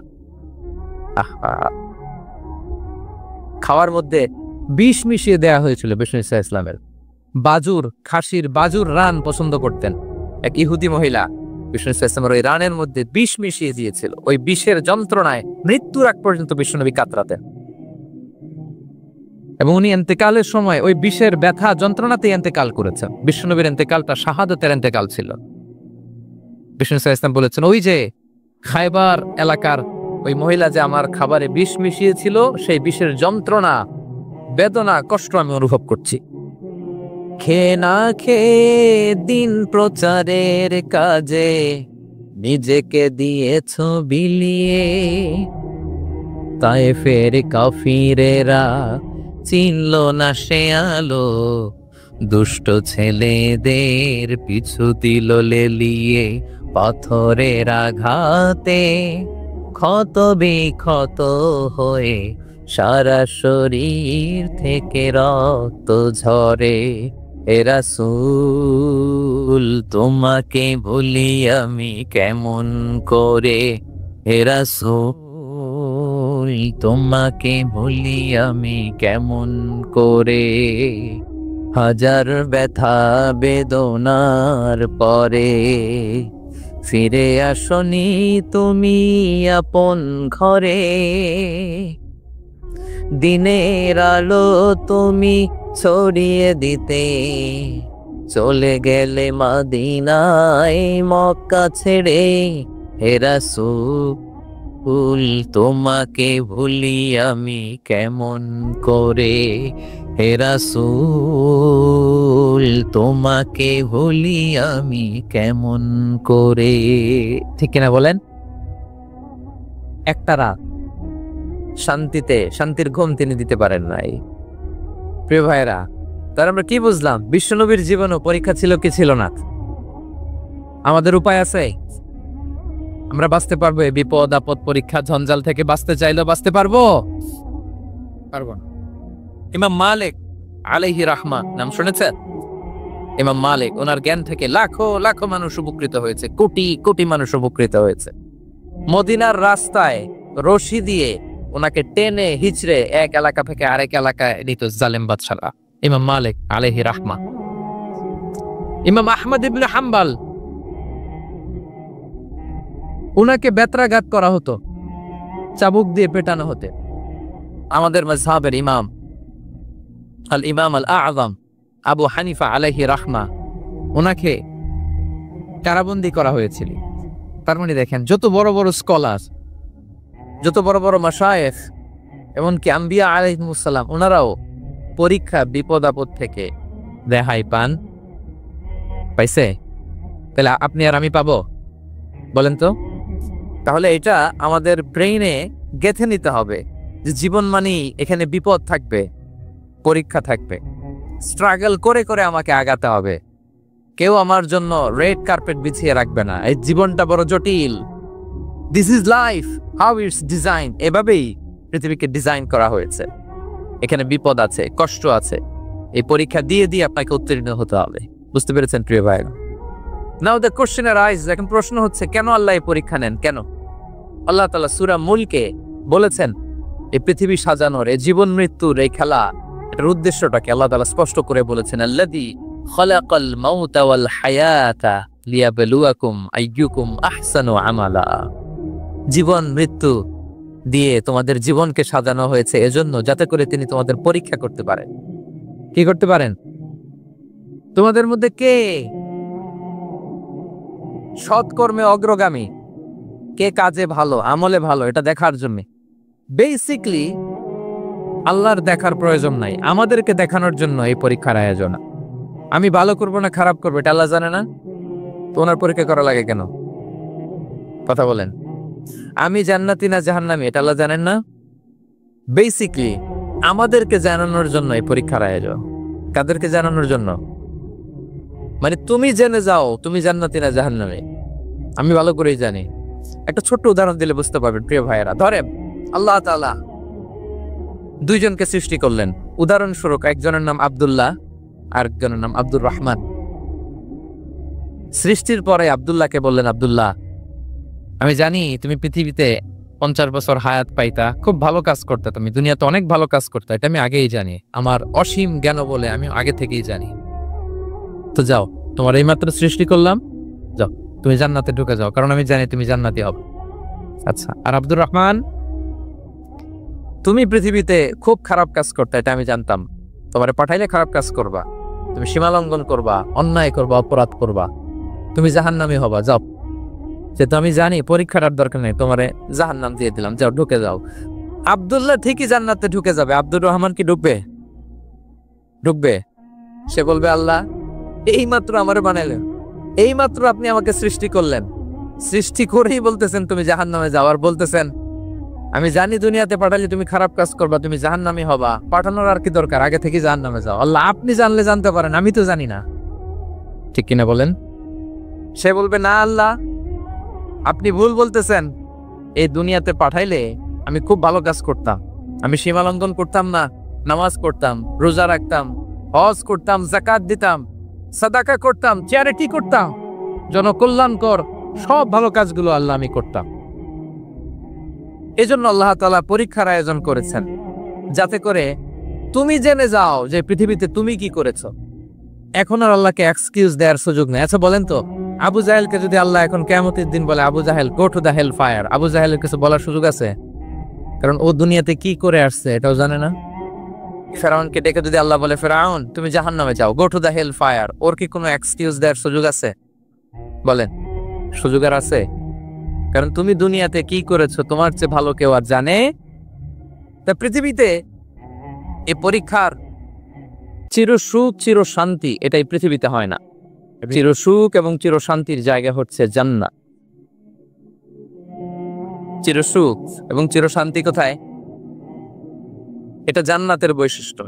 খাওয়ার মধ্যে বিষ মিশিয়ে দেয়া হয়েছিল বিষ্ণু ইসলামের। বাজুর, খাসির বাজুর রান পছন্দ করতেন। এক ইহুদি মহিলা বিষ্ণু ইসলামের ওই রানের মধ্যে বিষ মিশিয়ে দিয়েছিল। ওই বিষের যন্ত্রণায় মৃত্যুর আগ পর্যন্ত বিষ্ণুনবী কাতরাতেন, এবং উনি ইন্তেকালের সময় ওই বিষের ব্যথা যন্ত্রণাতে ইন্তেকাল করেছেন। বিষ্ণুনবীর ইন্তেকালটা শাহাদাতের ইন্তেকাল ছিল। বিষ্ণু ইসলাম বলেছেন, ওই যে খায়বার এলাকার ওই মহিলা যে আমার খাবারে বিষ মিশিয়েছিল, সেই বিষের যন্ত্রণা, বেদনা, কষ্ট আমি অনুভব করছি। খেয়ে না খেয়ে দিন প্রচারের কাজে নিজেকে দিয়েছ বিলিয়ে, তায়েফের কাফিরেরা চিনল না সে আলো, দুষ্ট ছেলেদের পিছু দিল লেলিয়ে, পাথরের আঘাতে ক্ষত বিক্ষত হয়ে সারা শরীর থেকে রক্ত ঝরে। হে রাসূল তোমাকে ভুলি আমি কেমন করে, হে রাসূল তোমাকে ভুলি আমি কেমন করে। হাজার ব্যথা বেদনার পরে ফিরে আসনি তুমি আপন ঘরে, দিনের আলো তুমি ছড়িয়ে দিতে চলে গেলে মদিনায় মক্কা ছেড়ে। হে রাসূল তোমাকে ভুলি আমি কেমন করে, হে রাসূল তোমাকে ভুলি আমি কেমন করে। ঠিক কিনা বলেন? একটা রাত শান্তিতে, শান্তির ঘুম তিনি দিতে পারেন নাই। প্রিয় ভাইরা, তার আমরা কি বুঝলাম? বিশ্বনবীর জীবনও পরীক্ষা ছিল কি ছিল না? আমাদের উপায় আছে? আমরা বাঁচতে পারবো? এই বিপদ আপদ পরীক্ষা ঝঞ্ঝাল থেকে বাঁচতে চাইলেও বাঁচতে পারবো? পারবো না। ইমাম মালিক আলাইহি রাহমা নাম শুনেছেন? ইমাম মালিক, ওনার জ্ঞান থেকে লাখো লাখো মানুষ উপকৃত হয়েছে, কোটি কোটি মানুষ উপকৃত হয়েছে। মদিনার রাস্তায় রশি দিয়ে ওনাকে টেনে হিচড়ে এক এলাকা থেকে আরেক এলাকায় নিত জালেম বাদশারা। ইমাম মালিক আলাইহি রাহমা। ইমাম আহমদ ইবনে হাম্বল, উনাকে বেত্রাঘাত করা হতো, চাবুক দিয়ে পেটানো হতে। আমাদের মাযহাবের ইমাম আল ইমাম আল আযম আবু হানিফা আলাইহি রাহমা, ওনাকে কারাবন্দী করা হয়েছিল। তার মানে দেখেন, যত বড় বড় স্কলার, যত বড় বড় মাশায়েখ, এমনকি আম্বিয়া আলাইহিমুস সালাম, ওনারাও পরীক্ষা বিপদ আপদ থেকে রেহাই পান। পাইছে? তাহলে আপনি আর আমি পাবো? বলেন তো। তাহলে এটা আমাদের ব্রেইনে গেঁথে নিতে হবে যে জীবন মানেই এখানে বিপদ থাকবে, পরীক্ষা থাকবে, স্ট্রাগল করে করে আমাকে আগাতে হবে। কেউ আমার জন্য রেড কার্পেট বিছিয়ে রাখবে না। এই জীবনটা বড় জটিল। This is life, how it's design. এভাবেই পৃথিবীকে ডিজাইন করা হয়েছে। এখানে বিপদ আছে, কষ্ট আছে। এই পরীক্ষা দিয়ে দিয়ে আপনাকে উত্তীর্ণ হতে হবে। বুঝতে পেরেছেন প্রিয় ভাই? নাও দ্য কোশ্চেন আরাইজ, এখন প্রশ্ন হচ্ছে, কেন আল্লাহ এই পরীক্ষা নেন? কেন? আল্লাহ তাআলা সূরা মুলকে বলেছেন, এই পৃথিবী সাজানোর, এই জীবন মৃত্যুর এই খেলা, এটার উদ্দেশ্যটাকে আল্লাহ তাআলা স্পষ্ট করে বলেছেন, আল্লাযী খালাকাল মাউতা ওয়াল হায়াতা লিয়াবলুয়াকুম আইয়ুকুম আহসানু আমালা। জীবন মৃত্যু দিয়ে তোমাদের জীবনকে সাজানো হয়েছে এজন্য, যাতে করে তিনি তোমাদের পরীক্ষা করতে পারেন। কি করতে পারেন? তোমাদের মধ্যে কে সৎকর্মে অগ্রগামী, কে কাজে ভালো, আমলে ভালো, এটা দেখার জন্য। বেসিকলি আল্লাহর দেখার প্রয়োজন নাই, আমাদেরকে দেখানোর জন্য এই পরীক্ষার আয়োজন। আমি ভালো করবো না খারাপ করবো এটা আল্লাহ জানে না? তো ওনার পরীক্ষা করা লাগে কেন? কথা বলেন। আমি জান্নাতি না জাহান্নামী এটা আল্লাহ জানেন না? বেসিকলি আমাদেরকে জানানোর জন্য এই পরীক্ষার আয়োজন। কাদেরকে জানানোর জন্য? মানে তুমি জেনে যাও তুমি জান্নাতি না জাহান্নামী। আমি ভালো করেই জানি। একটা ছোট্ট উদাহরণ দিলে বুঝতে পারবেন প্রিয় ভাইয়েরা। ধরেন আল্লাহ তাআলা দুইজনকে সৃষ্টি করলেন। উদাহরণস্বরূপ একজনের নাম আব্দুল্লাহ, আরেকজনের নাম আব্দুর রহমান। সৃষ্টির পরে আব্দুল্লাহকে বললেন, আব্দুল্লাহ, আমি জানি তুমি পৃথিবীতে 50 বছর হায়াত পাইতা, খুব ভালো কাজ করতে, তুমি দুনিয়াতে অনেক ভালো কাজ করতে, এটা আমি আগেই জানি। আমার অসীম জ্ঞান বলে আমি আগে থেকেই জানি। তো যাও, তোমার এইমাত্র সৃষ্টি করলাম, যাও তুমি জান্নাতে ঢুকে যাও, কারণ আমি জানি তুমি জান্নাতি হবে। আচ্ছা, আর আব্দুর রহমান, তুমি পৃথিবীতে খুব খারাপ কাজ করতে, এটা আমি জানতাম। তোমারে পাঠাইলে খারাপ কাজ করবা, তুমি সীমা লঙ্ঘন করবা, অন্যায় করবা, অপরাধ করবা, তুমি জাহান্নামী হবা। যাও, যেহেতু আমি জানি পরীক্ষার দরকার নেই, তোমারে জাহান্নাম দিয়ে দিলাম, যাও ঢুকে যাও। আব্দুল্লাহ ঠিকই জান্নাতে ঢুকে যাবে, আব্দুর রহমান কি ঢুকবে? ঢুকবে। সে বলবে, আল্লাহ এইমাত্র আমারে বানাইলেন, এইমাত্র আপনি আমাকে সৃষ্টি করলেন, সৃষ্টি করেই বলতেছেন তুমি জাহান্নামে যাও, আর বলতেছেন আমি জানি দুনিয়াতে পাঠালে তুমি খারাপ কাজ করবা, তুমি জাহান্নামী হবা, পাঠানোর আর কি দরকার, আগে থেকে জাহান্নামে যাও। আল্লাহ আপনি জানলে জানতে পারেন, আমি তো জানি না। ঠিক কিনা বলেন? সে বলবে, না আল্লাহ আপনি ভুল বলতেছেন, এই দুনিয়াতে পাঠাইলে আমি খুব ভালো কাজ করতাম, আমি সীমা লঙ্ঘন করতাম না, নামাজ পড়তাম, রোজা রাখতাম, হজ করতাম, যাকাত দিতাম, সাদাকা করতাম, চ্যারিটি করতাম, জনকল্যাণকর সব ভালো কাজগুলো আল্লাহ আমি করতাম। এজন্য আল্লাহ তাআলা পরীক্ষার আয়োজন করেছেন, যাতে করে তুমি জেনে যাও যে পৃথিবীতে তুমি কি করেছো। এখন আর আল্লাহকে এক্সকিউজ দেওয়ার সুযোগ নেই। আচ্ছা বলেন তো, আবু জাহেলকে যদি আল্লাহ এখন কিয়ামতের দিন বলে, Abu Jahl go to the hell fire, আবু জাহেলের কিছু বলার সুযোগ আছে? কারণ ও দুনিয়াতে কি করে আসছে এটাও জানে না। ফেরাউনকে ডেকে যদি আল্লাহ বলে, ফেরাউন তুমি জাহান্নামে যাও, go to the hell fire, ওর কি কোনো এক্সকিউজ দেওয়ার সুযোগ আছে? বলেন, সুযোগ আর আছে? কারণ তুমি দুনিয়াতে কি করেছো তোমার চেয়ে ভালো কেউ আর জানে? তা পৃথিবীতে এই পরীক্ষার চির সুখ চির শান্তি এটাই পৃথিবীতে হয় না। চির সুখ এবং চির শান্তির জায়গা হচ্ছে জান্নাত। চির সুখ এবং চির শান্তি কোথায়? এটা জান্নাতের বৈশিষ্ট্য।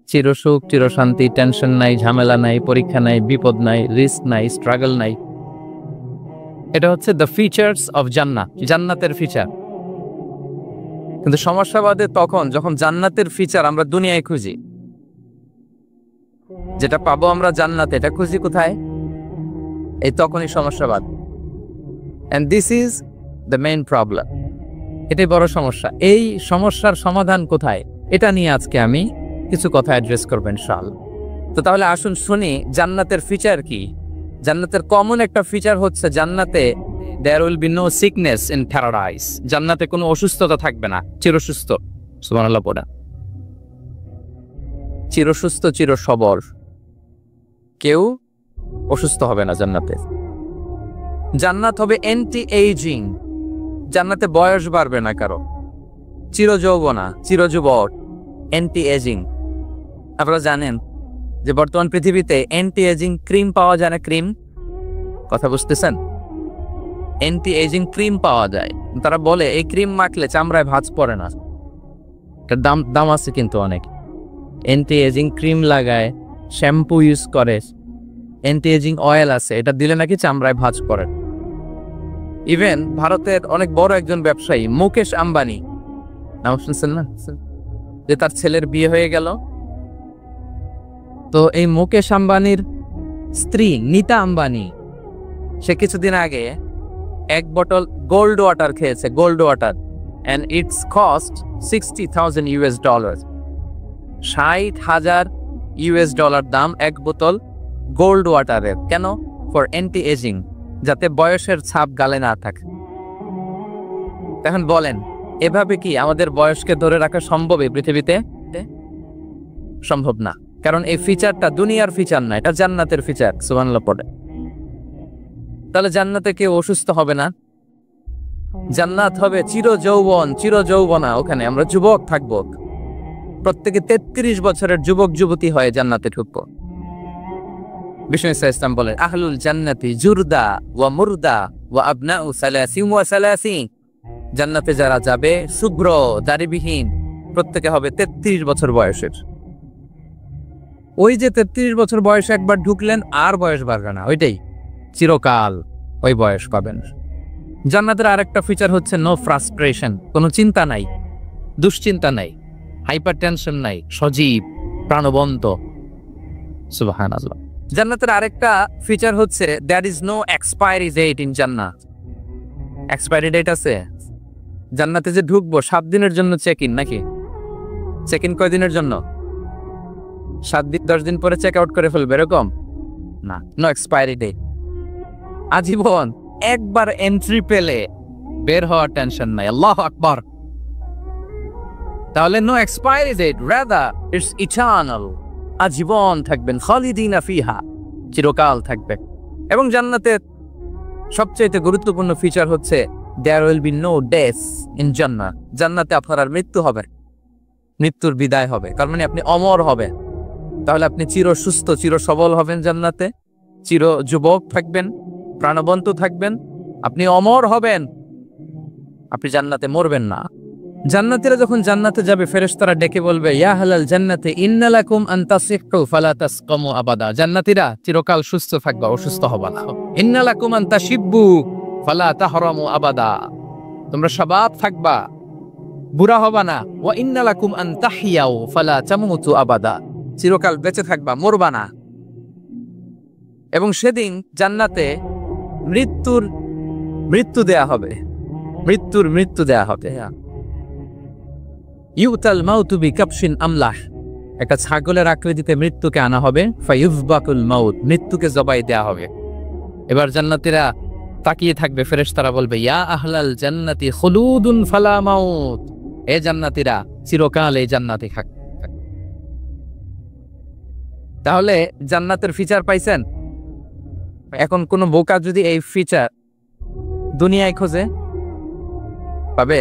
চির সুখ চির শান্তি, টেনশন নাই, ঝামেলা নাই, পরীক্ষা নাই, বিপদ নাই, রিস্ক নাই, স্ট্রাগল নাই, এটা হচ্ছে দ্য ফিচার্স অফ জান্নাত, জান্নাতের ফিচার। কিন্তু সমস্যা বাদে তখন যখন জান্নাতের ফিচার আমরা দুনিয়ায় খুঁজি, যেটা পাবো আমরা জান্নাতে, এটা খুঁজি কোথায়? এই তখনই সমস্যাবাদ। And this is the main problem. এটাই বড় সমস্যা। এই সমস্যার সমাধান কোথায়, এটা নিয়ে আজকে আমি কিছু কথা অ্যাড্রেস করবো ইনশাআল্লাহ। তো তাহলে আসুন শুনি জান্নাতের ফিচার কি। জান্নাতের কমন একটা ফিচার হচ্ছে জান্নাতে there will be no sickness in paradise। জান্নাতে কোনো অসুস্থতা থাকবে না, চিরসুস্থ। সুবহানাল্লাহ পড়া, চিরসুস্থ চির সবল, কেউ অসুস্থ হবে না জান্নাতে। জান্নাত হবে অ্যান্টি এইজিং, জান্নাতে বয়স বাড়বে না কারো, চিরযৌবনা, চিরযুবক, অ্যান্টি এজিং। আপনারা জানেন যে বর্তমান পৃথিবীতে অ্যান্টি এজিং ক্রিম পাওয়া যায় না? ক্রিম, কথা বুঝতেছেন? অ্যান্টি এজিং ক্রিম পাওয়া যায়। তারা বলে এই ক্রিম মাখলে চামড়ায় ভাঁজ পড়ে না। এটার দাম আছে কিন্তু অনেক। অ্যান্টি এজিং ক্রিম লাগায়, শ্যাম্পু ইউজ করে, অ্যান্টি এজিং অয়েল আছে, এটা দিলে নাকি চামড়ায় ভাঁজ পড়ে। ইভেন ভারতের অনেক বড় একজন ব্যবসায়ী মুকেশ আম্বানি, নাম শুনছেন না, যে তার ছেলের বিয়ে হয়ে গেল, তো এই মুকেশ আম্বানির স্ত্রী নীতা আম্বানি, সে কিছুদিন আগে এক বোতল গোল্ড ওয়াটার খেয়েছে, gold water, and its cost $60,000। $60,000 দাম এক বোতল গোল্ড ওয়াটারের। কেন? ফর অ্যান্টি এজিং, যাতে বয়সের ছাপ গালে না থাকে। এখন বলেন, এভাবে কি আমাদের বয়সকে ধরে রাখা সম্ভব এই পৃথিবীতে? সম্ভব না, কারণ এই ফিচারটা দুনিয়ার ফিচার না, এটা জান্নাতের ফিচার। সুবহানাল্লাহ পড়ে। তাহলে জান্নাতে কেউ অসুস্থ হবে না, জান্নাত হবে চির যৌবন, চির যৌবনা। ওখানে আমরা যুবক থাকবো, প্রত্যেকে 33 বছরের যুবক যুবতী হয়ে জান্নাতে ঢুকবো। বিষ্ণু ইসলাম বলেন, আহলুল জান্নাতি জুরদা ওয়া মুরদা ওয়া আবনাউ সালাসিন ওয়া সালাসিন। জান্নাতে যারা যাবে শুভ্র দাড়িবিহীন, প্রত্যেকে হবে 33 বছর বয়সের। ওই যে 33 বছর বয়সে একবার ঢুকলেন, আর বয়স বাড়বে না, ওইটাই চিরকাল ওই বয়স পাবেন। জান্নাতের আরেকটা ফিচার হচ্ছে নো ফ্রাস্ট্রেশন, কোনো চিন্তা নাই, দুশ্চিন্তা নাই, হাইপার টেনশন নাই, সজীব প্রাণবন্ত। সুবহানাল্লাহ। জান্নাতের আরেকটা ফিচার হচ্ছে there is no expiry date in জান্নাত। এক্সপায়ারি ডেট আছে? জান্নাতে যে ঢুকবো 7 দিনের জন্য চেক ইন, নাকি চেক ইন কয়দিনের জন্য? 7 দিন 10 দিন পরে চেক আউট করে ফেলবে, এরকম না। নো এক্সপায়ারি ডেট, আজীবন। একবার এন্ট্রি পেলে বের হওয়ার টেনশন নাই। আল্লাহু আকবার। তাহলে no expiry date, rather it's eternal, আজীবন থাকবেন, খালিদিনা ফিহা, চিরকাল থাকবে। এবং জান্নাতের সবচেয়ে গুরুত্বপূর্ণ ফিচার হচ্ছে there will be no death in জান্নাত। জান্নাতে আপনার আর মৃত্যু হবে, মৃত্যুর বিদায় হবে, কারণ মানে আপনি অমর হবেন। তাহলে আপনি চির সুস্থ চির সবল হবেন জান্নাতে, চির যুবক থাকবেন, প্রাণবন্ত থাকবেন, আপনি অমর হবেন, আপনি জান্নাতে মরবেন না। জান্নাতীরা যখন জান্নাতে যাবে, ফেরেশতারা ডেকে বলবে, ইয়া আহলাল জান্নাতি ইন্না লাকুম আন তাসিহু ফালা তাসকামু আবাদা। জান্নাতীরা চিরকাল সুস্থ থাকবা, অসুস্থ হবা না। ইন্না লাকুম আন তাশিব্বু ফালা তাহরামু আবাদা, তোমরা শাবাব থাকবা, বুড়া হবা না। ওয়া ইন্না লাকুম আন তাহিয়াউ ফালা তামুতু আবাদা, চিরকাল বেঁচে থাকবা, মরবা না। এবং সেদিন জান্নাতে মৃত্যু দেয়া হবে, মৃত্যু দেয়া হবে। ইউতাল মাউতু বিকাবশিন আমলাহ, একটা ছাগলের আকৃতিতে মৃত্যুকে আনা হবে। ফায়ুযবাকুল মাউত, মৃত্যুকে জবাই দেয়া হবে। এবার জান্নাতীরা তাকিয়ে থাকবে, ফেরেশতারা বলবে, ইয়া আহলাল জান্নাতি খুলুদুন ফালা মাউত, এ জান্নাতীরা চিরকাল এই জান্নাতে থাকবে। তাহলে জান্নাতের ফিচার পাইছেন। এখন কোন বোকা যদি এই ফিচার দুনিয়ায় খোঁজে, পাবে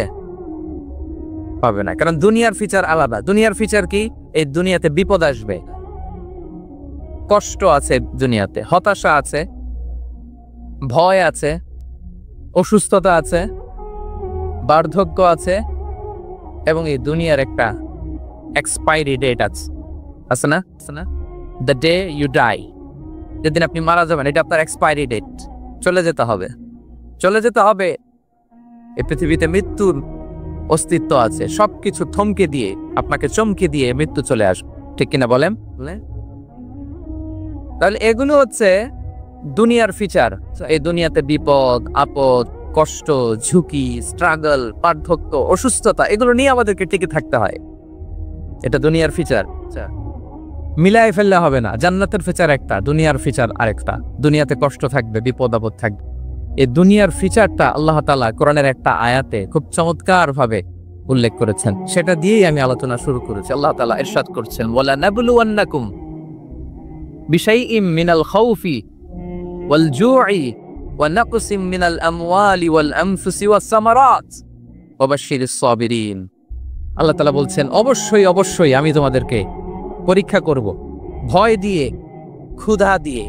না, কারণ দুনিয়ার ফিচার আলাদা। দুনিয়ার ফিচার কি? এই দুনিয়াতে বিপদ আসবে, কষ্ট আছে দুনিয়াতে, হতাশা আছে, ভয় আছে, অসুস্থতা আছে, বার্ধক্য আছে, এবং এই দুনিয়ার একটা এক্সপায়ারি ডেট আছে না? দ্য ডে ইউ ডাই, যেদিন আপনি মারা যাবেন, এটা আপনার এক্সপায়ারি ডেট। চলে যেতে হবে। এই পৃথিবীতে মৃত্যুর অস্তিত্ব আছে, সবকিছু থমকে দিয়ে আপনাকে চমকে দিয়ে মৃত্যু চলে আসবে, ঠিক কিনা বলেন? তাহলে এগুলো হচ্ছে দুনিয়ার ফিচার। এই দুনিয়াতে বিপদ আপদ, কষ্ট, ঝুঁকি, স্ট্রাগল, বার্ধক্য, অসুস্থতা, এগুলো নিয়ে আমাদেরকে টিকে থাকতে হয়। এটা দুনিয়ার ফিচার। মিলাই ফেললে হবে না। জান্নাতের ফিচার একটা, দুনিয়ার ফিচার আরেকটা। দুনিয়াতে কষ্ট থাকবে, বিপদ আপদ থাকবে। এই দুনিয়ার ফিচারটা আল্লাহ তাআলা কোরআনের একটা আয়াতে খুব চমৎকার ভাবে উল্লেখ করেছেন, সেটা দিয়েই আমি আলোচনা শুরু করেছি। আল্লাহ তাআলা ইরশাদ করছেন, ওয়ালা নাবলুওয়ান্নাকুম বিশাইইম মিনাল খাউফি ওয়াল জু'i ওয়া নাকসিম মিনাল আমওয়ালি ওয়াল আনফুসি ওয়াস সামারাত ওয়া বাশশিরিস সাবিরিন। আল্লাহ তাআলা বলছেন, অবশ্যই অবশ্যই আমি তোমাদেরকে পরীক্ষা করব, ভয় দিয়ে, ক্ষুধা দিয়ে,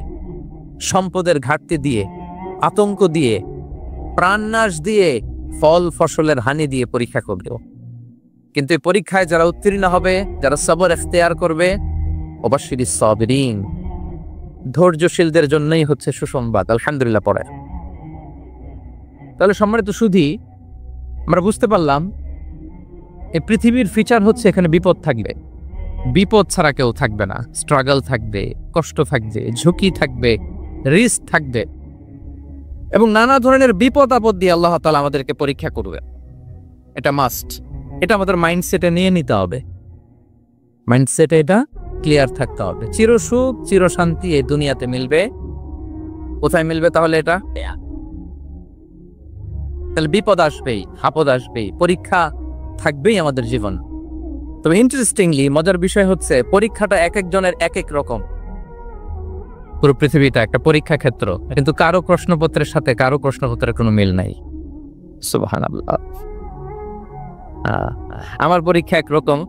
সম্পদের ঘাটতি দিয়ে, আতঙ্ক দিয়ে, প্রাণনাশ দিয়ে, ফল ফসলের হানি দিয়ে পরীক্ষা করব। কিন্তু এই পরীক্ষায় যারা উত্তীর্ণ হবে, যারা সবর ইখতিয়ার করবে, ওয়াবাশশিরিস সাবিরিন, ধৈর্যশীলদের জন্যই হচ্ছে সুসংবাদ। আলহামদুলিল্লাহ পড়ে। তাহলে সম্মানিত সুধী, আমরা বুঝতে পারলাম এই পৃথিবীর ফিচার হচ্ছে এখানে বিপদ থাকবে, বিপদ ছাড়া কেউ থাকবে না। স্ট্রাগল থাকবে, কষ্ট থাকবে, ঝুঁকি থাকবে, রিস্ক থাকবে, এবং নানা ধরনের বিপদ আপদ দিয়ে আল্লাহ তাআলা আমাদেরকে পরীক্ষা করবে। এটা মাস্ট, এটা আমাদের মাইন্ডসেটে নিয়ে নিতে হবে। মাইন্ডসেটে এটা ক্লিয়ার থাকতে হবে। চিরসুখ চিরশান্তি এই দুনিয়াতে মিলবে, কোথায় মিলবে তাহলে? এটা তাহলে বিপদ আসবেই, আপদ আসবেই, পরীক্ষা থাকবেই আমাদের জীবন। তবে ইন্টারেস্টিংলি মজার বিষয় হচ্ছে পরীক্ষাটা এক একজনের এক এক রকম। পুরো পৃথিবীটা একটা পরীক্ষা ক্ষেত্র, কিন্তু কারো প্রশ্নপত্রের সাথে কারো প্রশ্নপত্রের কোনো মিল নাই। সুবহানাল্লাহ। আমার পরীক্ষা একরকম,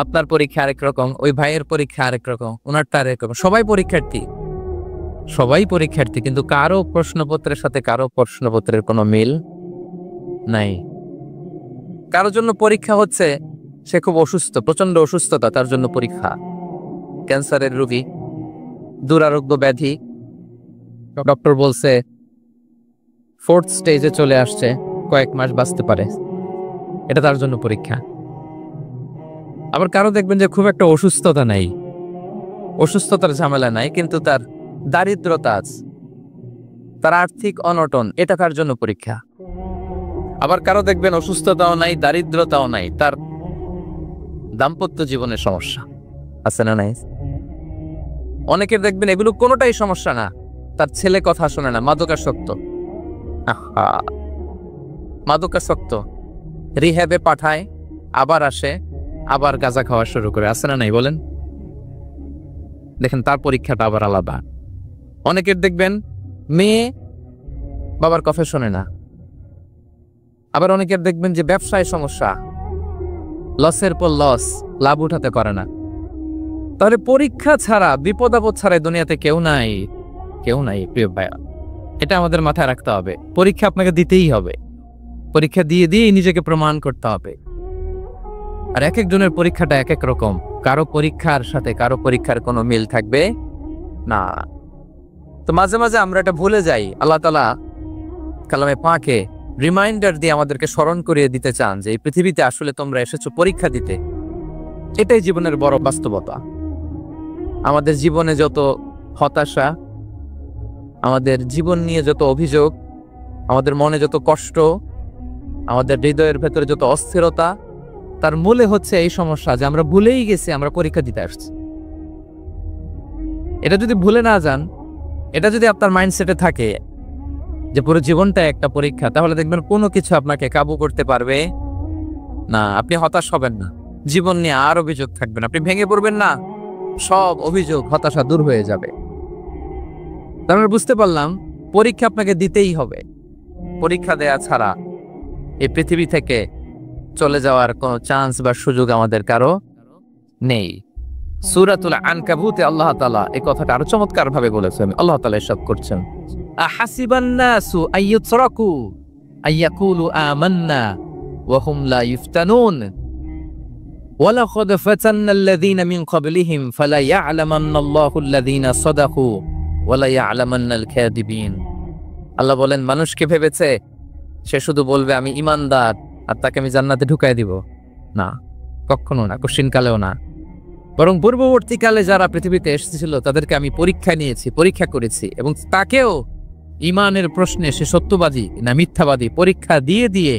আপনার পরীক্ষা আরেক রকম, ওই ভাইয়ের পরীক্ষা আরেক রকম, ওনারটা আরেক রকম। সবাই পরীক্ষার্থী, সবাই পরীক্ষার্থী, কিন্তু কারো প্রশ্নপত্রের সাথে কারো প্রশ্নপত্রের কোনো মিল নাই। কারোর জন্য পরীক্ষা হচ্ছে সে খুব অসুস্থ, প্রচন্ড অসুস্থতা, তার জন্য পরীক্ষা। ক্যান্সারের রোগী, দুরারোগ্য ব্যাধি, ডক্টর বলছে 4th স্টেজে চলে আসছে, কয়েক মাস বাঁচতে পারে, এটা তার জন্য পরীক্ষা। আবার কারো দেখবেন যে খুব একটা অসুস্থতা নাই, অসুস্থতার ঝামেলা নাই, কিন্তু তার দারিদ্রতা আছে, তার আর্থিক অনটন, এটা তার জন্য পরীক্ষা। আবার কারো দেখবেন অসুস্থতাও নাই, দারিদ্রতাও নাই, তার দাম্পত্য জীবনের সমস্যা আছে না নাই? অনেকের দেখবেন এগুলো কোনোটাই সমস্যা না, তার ছেলে কথা শোনে না, মাদকাসক্ত, মাদকাসক্ত, রিহ্যাবে পাঠায়, আবার আসে, আবার গাঁজা খাওয়া শুরু করে, আছে না নাই বলেন? দেখেন তার পরীক্ষাটা আবার আলাদা। অনেকের দেখবেন মেয়ে বাবার কথা শোনে না, আবার অনেকের দেখবেন যে ব্যবসায় সমস্যা, লসের পর লস, লাভ উঠাতে পারে না। তাহলে পরীক্ষা ছাড়া, বিপদ আপদ ছাড়া দুনিয়াতে কেউ নাই, কেউ নাই প্রিয় ভাইয়া। এটা আমাদের মাথায় রাখতে হবে। পরীক্ষা আপনাকে দিতেই হবে, পরীক্ষা দিয়ে দিয়ে নিজেকে প্রমাণ করতে হবে। আর এক একজনের পরীক্ষাটা এক এক রকম, কারো পরীক্ষার সাথে কারো পরীক্ষার কোনো মিল থাকবে না। তো মাঝে মাঝে আমরা এটা ভুলে যাই। আল্লাহ তাআলা কালামে পাকে রিমাইন্ডার দিয়ে আমাদেরকে স্মরণ করিয়ে দিতে চান যে এই পৃথিবীতে আসলে তোমরা এসেছো পরীক্ষা দিতে। এটাই জীবনের বড় বাস্তবতা। আমাদের জীবনে যত হতাশা, আমাদের জীবন নিয়ে যত অভিযোগ, আমাদের মনে যত কষ্ট, আমাদের হৃদয়ের ভেতরে যত অস্থিরতা, তার মূলে হচ্ছে এই সমস্যা যে আমরা ভুলেই গেছি আমরা পরীক্ষা দিতে আসছি। এটা যদি ভুলে না যান, এটা যদি আপনার মাইন্ডসেটে থাকে যে পুরো জীবনটা একটা পরীক্ষা, তাহলে দেখবেন কোনো কিছু আপনাকে কাবু করতে পারবে না। আপনি হতাশ হবেন না, জীবন নিয়ে আর অভিযোগ থাকবে না, আপনি ভেঙে পড়বেন না, সব অভিযোগ হতাশা দূর হয়ে যাবে। তার মানে বুঝতে পারলাম পরীক্ষা আপনাকে দিতেই হবে। পরীক্ষা দেয়া ছাড়া এই পৃথিবী থেকে চলে যাওয়ার কোনো চান্স বা সুযোগ আমাদের কারো নেই। সূরাতুল আনকাবুতে আল্লাহ তাআলা এই কথাটা আরো চমৎকার ভাবে বলেছেন। আল্লাহ তাআলা ইরশাদ করছেন, আহাসিবান নাসু আইয়ুতরাকু আইয়াকুলু আমান্না ওয়া হুম লা ইফতানুন ওয়ালাকাদ ফাতান্নাল্লাযীনা মিন ক্বাবলিহিম ফালা ইয়া'লামান্নাল্লাহুল্লাযীনা সাদাকু ওয়ালা ইয়া'লামান্নাল কাযিবিন। আল্লাহ বলেন, মানুষ কি ভেবেছে সে শুধু বলবে আমি ঈমানদার, আর তাকে আমি জান্নাতে ঢুকাই দিব? না, কখনো না, কোশ্চিনকালেও না। বরং পূর্ববর্তীকালে যারা পৃথিবীতে এসেছিল তাদেরকে আমি পরীক্ষা নিয়েছি, পরীক্ষা করেছি, এবং তাকেও ইমানের প্রশ্নে সে সত্যবাদী না মিথ্যাবাদী পরীক্ষা দিয়ে দিয়ে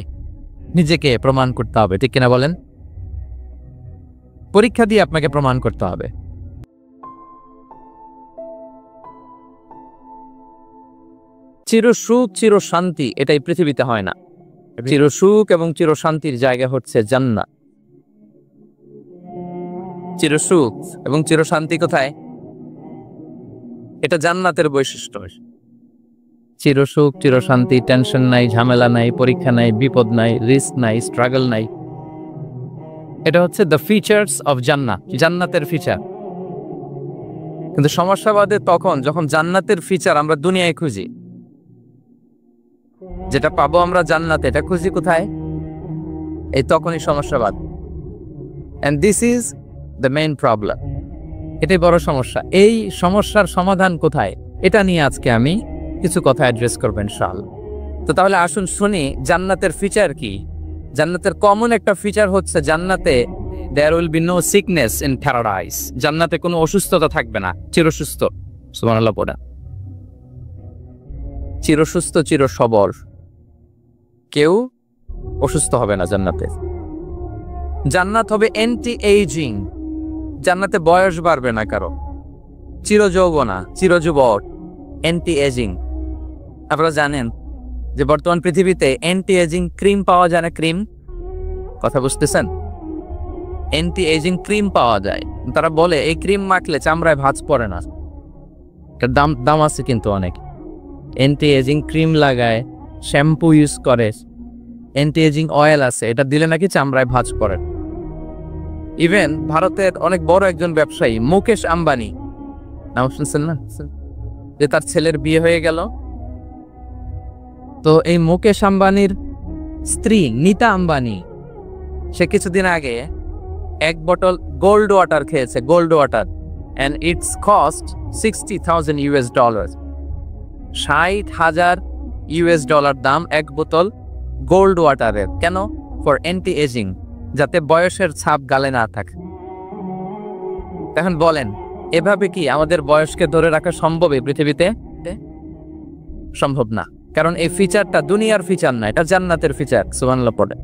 নিজেকে প্রমাণ করতে হবে। ঠিক কিনা বলেন? পরীক্ষা দিয়ে আপনাকে প্রমাণ করতে হবে। চির সুখ চির শান্তি এটাই পৃথিবীতে হয় না। চির সুখ এবং চির শান্তির জায়গা হচ্ছে জান্নাত। চির সুখ এবং চির শান্তি কোথায়? এটা জান্নাতের বৈশিষ্ট্য। চির সুখ চির শান্তি, টেনশন নাই, ঝামেলা নাই, পরীক্ষা নাই, বিপদ নাই, রিস্ক নাই, স্ট্রাগল নাই। এটা হচ্ছে দ্য ফিচার্স অফ জান্নাত, জান্নাতের ফিচার। কিন্তু সমস্যা বাদে তখন যখন জান্নাতের ফিচার আমরা দুনিয়ায় খুঁজি, যেটা পাবো আমরা জান্নাতে, এটা খুঁজি কোথায়? এই তখনই সমস্যাবাদ। And this is the main problem. এটাই বড় সমস্যা। এই সমস্যার সমাধান কোথায়, এটা নিয়ে আজকে আমি কিছু কথা অ্যাড্রেস করবো ইনশাআল্লাহ। তো তাহলে আসুন শুনি জান্নাতের ফিচার কি। জান্নাতের কমন একটা ফিচার হচ্ছে জান্নাতে there will be no sickness in paradise. জান্নাতে কোনো অসুস্থতা থাকবে না, চিরসুস্থ। সুবহানাল্লাহ পড়া। চিরসুস্থ চির সবল, কেউ অসুস্থ হবে না জান্নাতে। জান্নাত হবে অ্যান্টি এইজিং, জান্নাতে বয়স বাড়বে না কারো, চির যৌবনা, চির যুবক, অ্যান্টি এজিং। আপনারা জানেন যে বর্তমান পৃথিবীতে অ্যান্টি এজিং ক্রিম পাওয়া যায় না? ক্রিম, কথা বুঝতেছেন? অ্যান্টি এজিং ক্রিম পাওয়া যায়। তারা বলে এই ক্রিম মাখলে চামড়ায় ভাঁজ পড়ে না। এটার দাম আছে কিন্তু অনেক। অ্যান্টি এজিং ক্রিম লাগায়, শ্যাম্পু ইউজ করে, অ্যান্টি এজিং অয়েল আছে, এটা দিলে নাকি চামড়ায় ভাঁজ পড়ে। ইভেন ভারতের অনেক বড় একজন ব্যবসায়ী মুকেশ আম্বানি, নাম শুনছেন না? যে তার ছেলের বিয়ে হয়ে গেল, তো এই মুকেশ আম্বানির স্ত্রী নীতা আম্বানি, সে কিছুদিন আগে এক বোতল গোল্ড ওয়াটার খেয়েছে, gold water, and it's cost $60,000। $60,000 দাম এক বোতল গোল্ড ওয়াটারের। কেন? ফর অ্যান্টি এজিং, যাতে বয়সের ছাপ গালে না থাকে। এখন বলেন, এভাবে কি আমাদের বয়সকে ধরে রাখা সম্ভব এই পৃথিবীতে? সম্ভব না, কারণ এই ফিচারটা দুনিয়ার ফিচার না, এটা জান্নাতের ফিচার। সুবহানাল্লাহ পড়ে।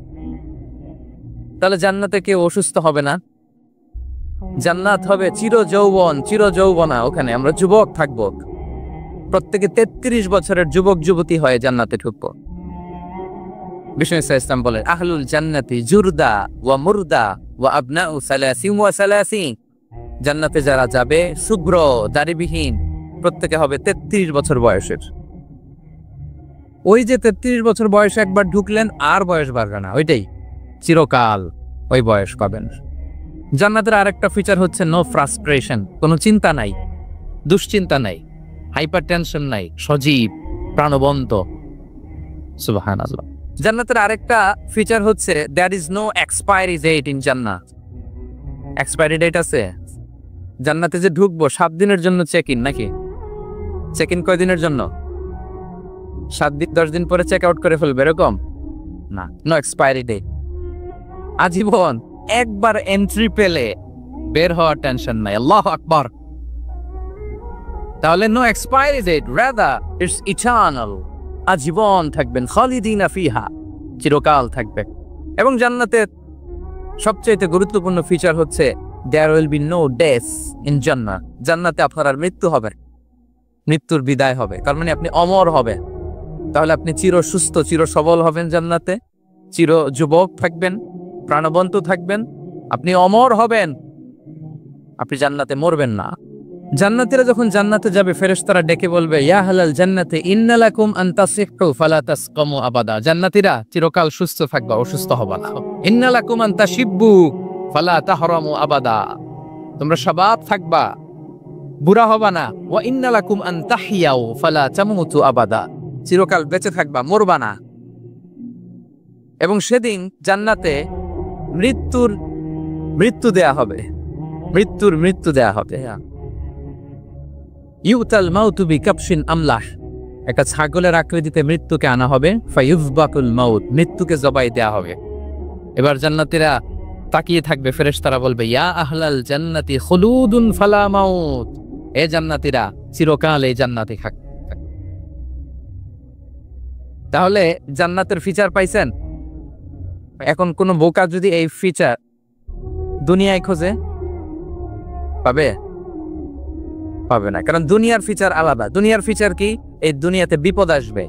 তাহলে জান্নাতে কেউ অসুস্থ হবে না, জান্নাত হবে চির যৌবন, চির যৌবনা। ওখানে আমরা যুবক থাকবো, প্রত্যেকে 33 বছরের যুবক যুবতী হয়ে জান্নাতে ঢুকবো। বিষ্ণু ইসলাম বলেন, আহলুল জান্নাতি জুরদা ওয়া মুরদা ওয়া আবনাউ সালাসিন ওয়া সালাসিন। জান্নাতে যারা যাবে শুভ্র দাড়িবিহীন, প্রত্যেকে হবে 33 বছর বয়সের। ওই যে 33 বছর বয়সে একবার ঢুকলেন, আর বয়স বাড়বে না, ওইটাই চিরকাল ওই বয়স পাবেন। জান্নাতের আরেকটা ফিচার হচ্ছে নো ফ্রাস্ট্রেশন, কোনো চিন্তা নাই, দুশ্চিন্তা নাই, হাইপার টেনশন নাই, সজীব প্রাণবন্ত। সুবহানাল্লাহ। জান্নাতের আরেকটা ফিচার হচ্ছে there is no expiry date in জান্নাত। এক্সপায়ারি ডেট আছে? জান্নাতে যে ঢুকবো 7 দিনের জন্য চেক ইন, নাকি? চেক ইন কয় দিনের জন্য? 7 দিন, 10 দিন পরে চেক আউট করে ফেলবে, এরকম না। নো এক্সপায়ারি ডেট, আজীবন। একবার এন্ট্রি পেলে বের হওয়ার টেনশন নাই। আল্লাহু আকবার। তাহলে no expiry date, rather it's eternal, আজীবন থাকবেন, খালিদিনা ফিহা, চিরকাল থাকবে। এবং জান্নাতের সবচেয়ে গুরুত্বপূর্ণ ফিচার হচ্ছে there will be no death in জান্নাত। জান্নাতে আপনার আর মৃত্যু হবে, মৃত্যুর বিদায় হবে, তার মানে আপনি অমর হবেন। তাহলে আপনি চির সুস্থ চির সবল হবেন জান্নাতে, চির যুবক থাকবেন, প্রাণবন্ত থাকবেন, আপনি অমর হবেন, আপনি জান্নাতে মরবেন না। জান্নাতীরা যখন জান্নাতে যাবে, ফেরেশতারা ডেকে বলবে, ইয়া আহলাল জান্নাতি ইন্না লাকুম আন তাসিহু ফালা তাসকামু আবাদা। জান্নাতীরা চিরকাল সুস্থ থাকবা, অসুস্থ হবা না। ইন্না লাকুম আন তাশিব্বু ফালা তাহরামু আবাদা, তোমরা শাবাব থাকবা, বুড়া হবা না। ওয়া ইন্না লাকুম আন তাহিয়াউ ফালা তামুতু আবাদা, চিরকাল বেঁচে থাকবা, মরবা না। এবং সেদিন জান্নাতে মৃত্যু দেয়া হবে, মৃত্যু দেয়া হবে। ইউতাল মাউতু বিকাবশিন আমলাহ, একটা ছাগলের আকৃতিতে মৃত্যুকে আনা হবে। ফায়ুযবাকুল মাউত, মৃত্যুকে জবাই দেয়া হবে। এবার জান্নাতীরা তাকিয়ে থাকবে, ফেরেশতারা বলবে ইয়া আহলাল জান্নাতি খুলুদুন ফালা মাউত, এ জান্নাতীরা চিরকাল এই জান্নাতে থাক। তাহলে জান্নাতের ফিচার পাইছেন? এখন কোন বোকা যদি এই ফিচার দুনিয়ায় খোঁজে পাবে? পাবে না, কারণ দুনিয়ার ফিচার আলাদা। দুনিয়ার ফিচার কি? এই দুনিয়াতে বিপদ আসবে,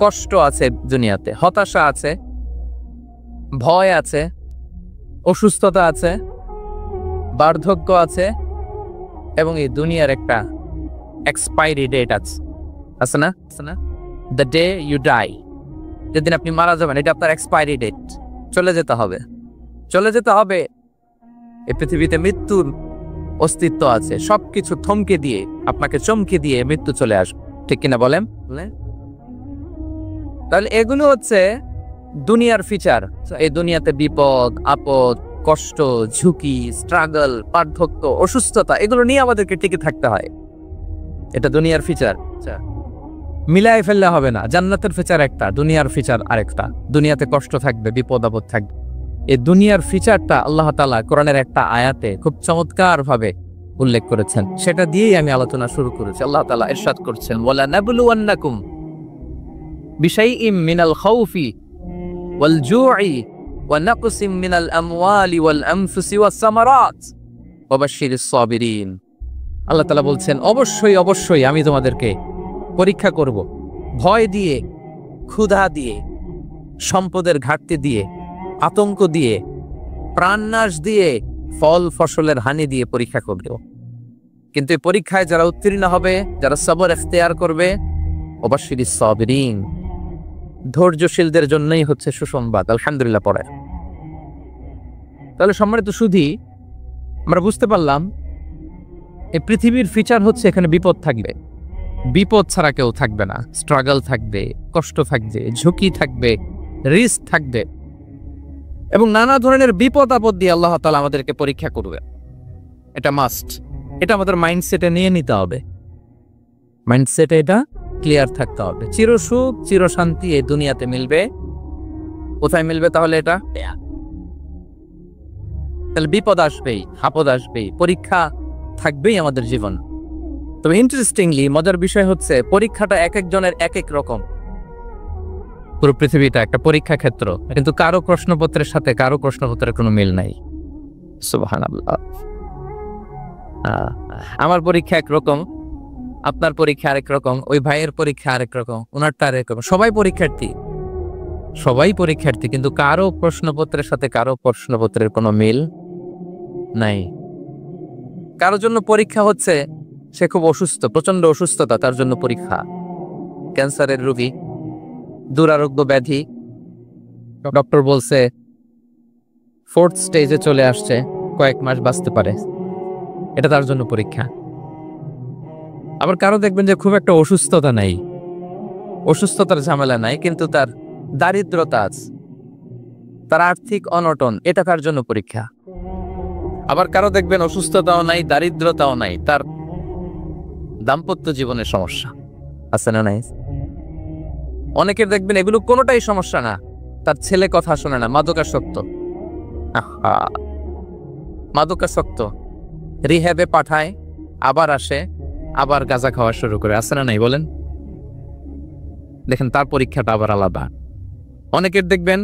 কষ্ট আছে, দুনিয়াতে হতাশা আছে, ভয় আছে, অসুস্থতা আছে, বার্ধক্য আছে, এবং এই দুনিয়ার একটা এক্সপায়ারি ডেট আছে না? দ্য ডে ইউ ডাই, যেদিন আপনি মারা যাবেন, এটা আপনার এক্সপায়ারি ডেট। চলে যেতে হবে, চলে যেতে হবে। এই পৃথিবীতে মৃত্যুর অস্তিত্ব আছে। সবকিছু থমকে দিয়ে, আপনাকে চমকে দিয়ে মৃত্যু চলে আসবে, ঠিক কিনা বলেন? তাহলে এগুলো হচ্ছে দুনিয়ার ফিচার। এই দুনিয়াতে বিপদ আপদ, কষ্ট, ঝুঁকি, স্ট্রাগল, বার্ধক্য, অসুস্থতা, এগুলো নিয়ে আমাদেরকে টিকে থাকতে হয়। এটা দুনিয়ার ফিচার। মিলাই ফেললে হবে না। জান্নাতের ফিচার একটা, দুনিয়ার ফিচার আরেকটা। দুনিয়াতে কষ্ট থাকবে, বিপদ আপদ থাকবে। এই দুনিয়ার ফিচারটা আল্লাহ তাআলা কোরআনের একটা আয়াতে খুব চমৎকার ভাবে উল্লেখ করেছেন। সেটা দিয়েই আমি আলোচনা শুরু করেছি। আল্লাহ তাআলা ইরশাদ করছেন, ওয়ালা নাবলুওয়ান্নাকুম বিশাইইম মিনাল খাউফি ওয়াল জু'i ওয়া নাকসিম মিনাল আমওয়ালি ওয়াল আনফুসি ওয়াস সামারাত ওয়া বাশশিরিস সাবিরিন। আল্লাহ তাআলা বলছেন, অবশ্যই অবশ্যই আমি তোমাদেরকে পরীক্ষা করব, ভয় দিয়ে, ক্ষুধা দিয়ে, সম্পদের ঘাটতি দিয়ে, আতঙ্ক দিয়ে, প্রাণনাশ দিয়ে, ফল ফসলের হানি দিয়ে পরীক্ষা করব। কিন্তু এই পরীক্ষায় যারা উত্তীর্ণ হবে, যারা সবর ইখতিয়ার করবে, ওয়াবাশশিরিস সাবিরিন, ধৈর্যশীলদের জন্যই হচ্ছে সুসংবাদ। আলহামদুলিল্লাহ পড়ে। তাহলে সম্মানিত সুধী, আমরা বুঝতে পারলাম এই পৃথিবীর ফিচার হচ্ছে এখানে বিপদ থাকবে, বিপদ ছাড়া কেউ থাকবে না। স্ট্রাগল থাকবে, কষ্ট থাকবে, ঝুঁকি থাকবে, রিস্ক থাকবে, এবং নানা ধরনের বিপদ আপদ দিয়ে আল্লাহ তাআলা আমাদেরকে পরীক্ষা করবে। এটা মাস্ট, এটা আমাদের মাইন্ডসেটে নিয়ে নিতে হবে। মাইন্ডসেটে এটা ক্লিয়ার থাকতে হবে। চিরসুখ চিরশান্তি এই দুনিয়াতে মিলবে। কোথায় মিলবে তাহলে? এটা তাহলে বিপদ আসবেই, আপদ আসবেই, পরীক্ষা থাকবেই আমাদের জীবন। তবে ইন্টারেস্টিংলি মজার বিষয় হচ্ছে, পরীক্ষাটা এক একজনের এক এক রকম। পুরো পৃথিবীটা একটা পরীক্ষা ক্ষেত্র, কিন্তু কারো প্রশ্নপত্রের সাথে কারো প্রশ্নপত্রের কোনো মিল নাই। সুবহানাল্লাহ। আমার পরীক্ষা একরকম, আপনার পরীক্ষা আরেক রকম, ওই ভাইয়ের পরীক্ষা আরেক রকম, ওনারটা আরেক রকম। সবাই পরীক্ষার্থী, সবাই পরীক্ষার্থী, কিন্তু কারো প্রশ্নপত্রের সাথে কারো প্রশ্নপত্রের কোনো মিল নাই। কারোর জন্য পরীক্ষা হচ্ছে সে খুব অসুস্থ, প্রচন্ড অসুস্থতা, তার জন্য পরীক্ষা। ক্যান্সারের রোগী, দুরারোগ্য ব্যাধি, ডক্টর বলছে 4th স্টেজে চলে আসছে, কয়েক মাস বাঁচতে পারে, এটা তার জন্য পরীক্ষা। আবার কারো দেখবেন যে খুব একটা অসুস্থতা নাই, অসুস্থতার ঝামেলা নাই, কিন্তু তার দারিদ্রতা আছে, তার আর্থিক অনটন, এটা তার জন্য পরীক্ষা। আবার কারো দেখবেন অসুস্থতাও নাই, দারিদ্রতাও নাই, তার দাম্পত্য জীবনের সমস্যা আছে না নাই? অনেকের দেখবেন এগুলো কোনোটাই সমস্যা না, তার ছেলে কথা শোনে না, মাদকাসক্ত, মাদকাসক্ত, রিহ্যাবে পাঠায়, আবার আসে, আবার গাঁজা খাওয়া শুরু করে, আছে না নাই বলেন? দেখেন তার পরীক্ষাটা আবার আলাদা। অনেকের দেখবেন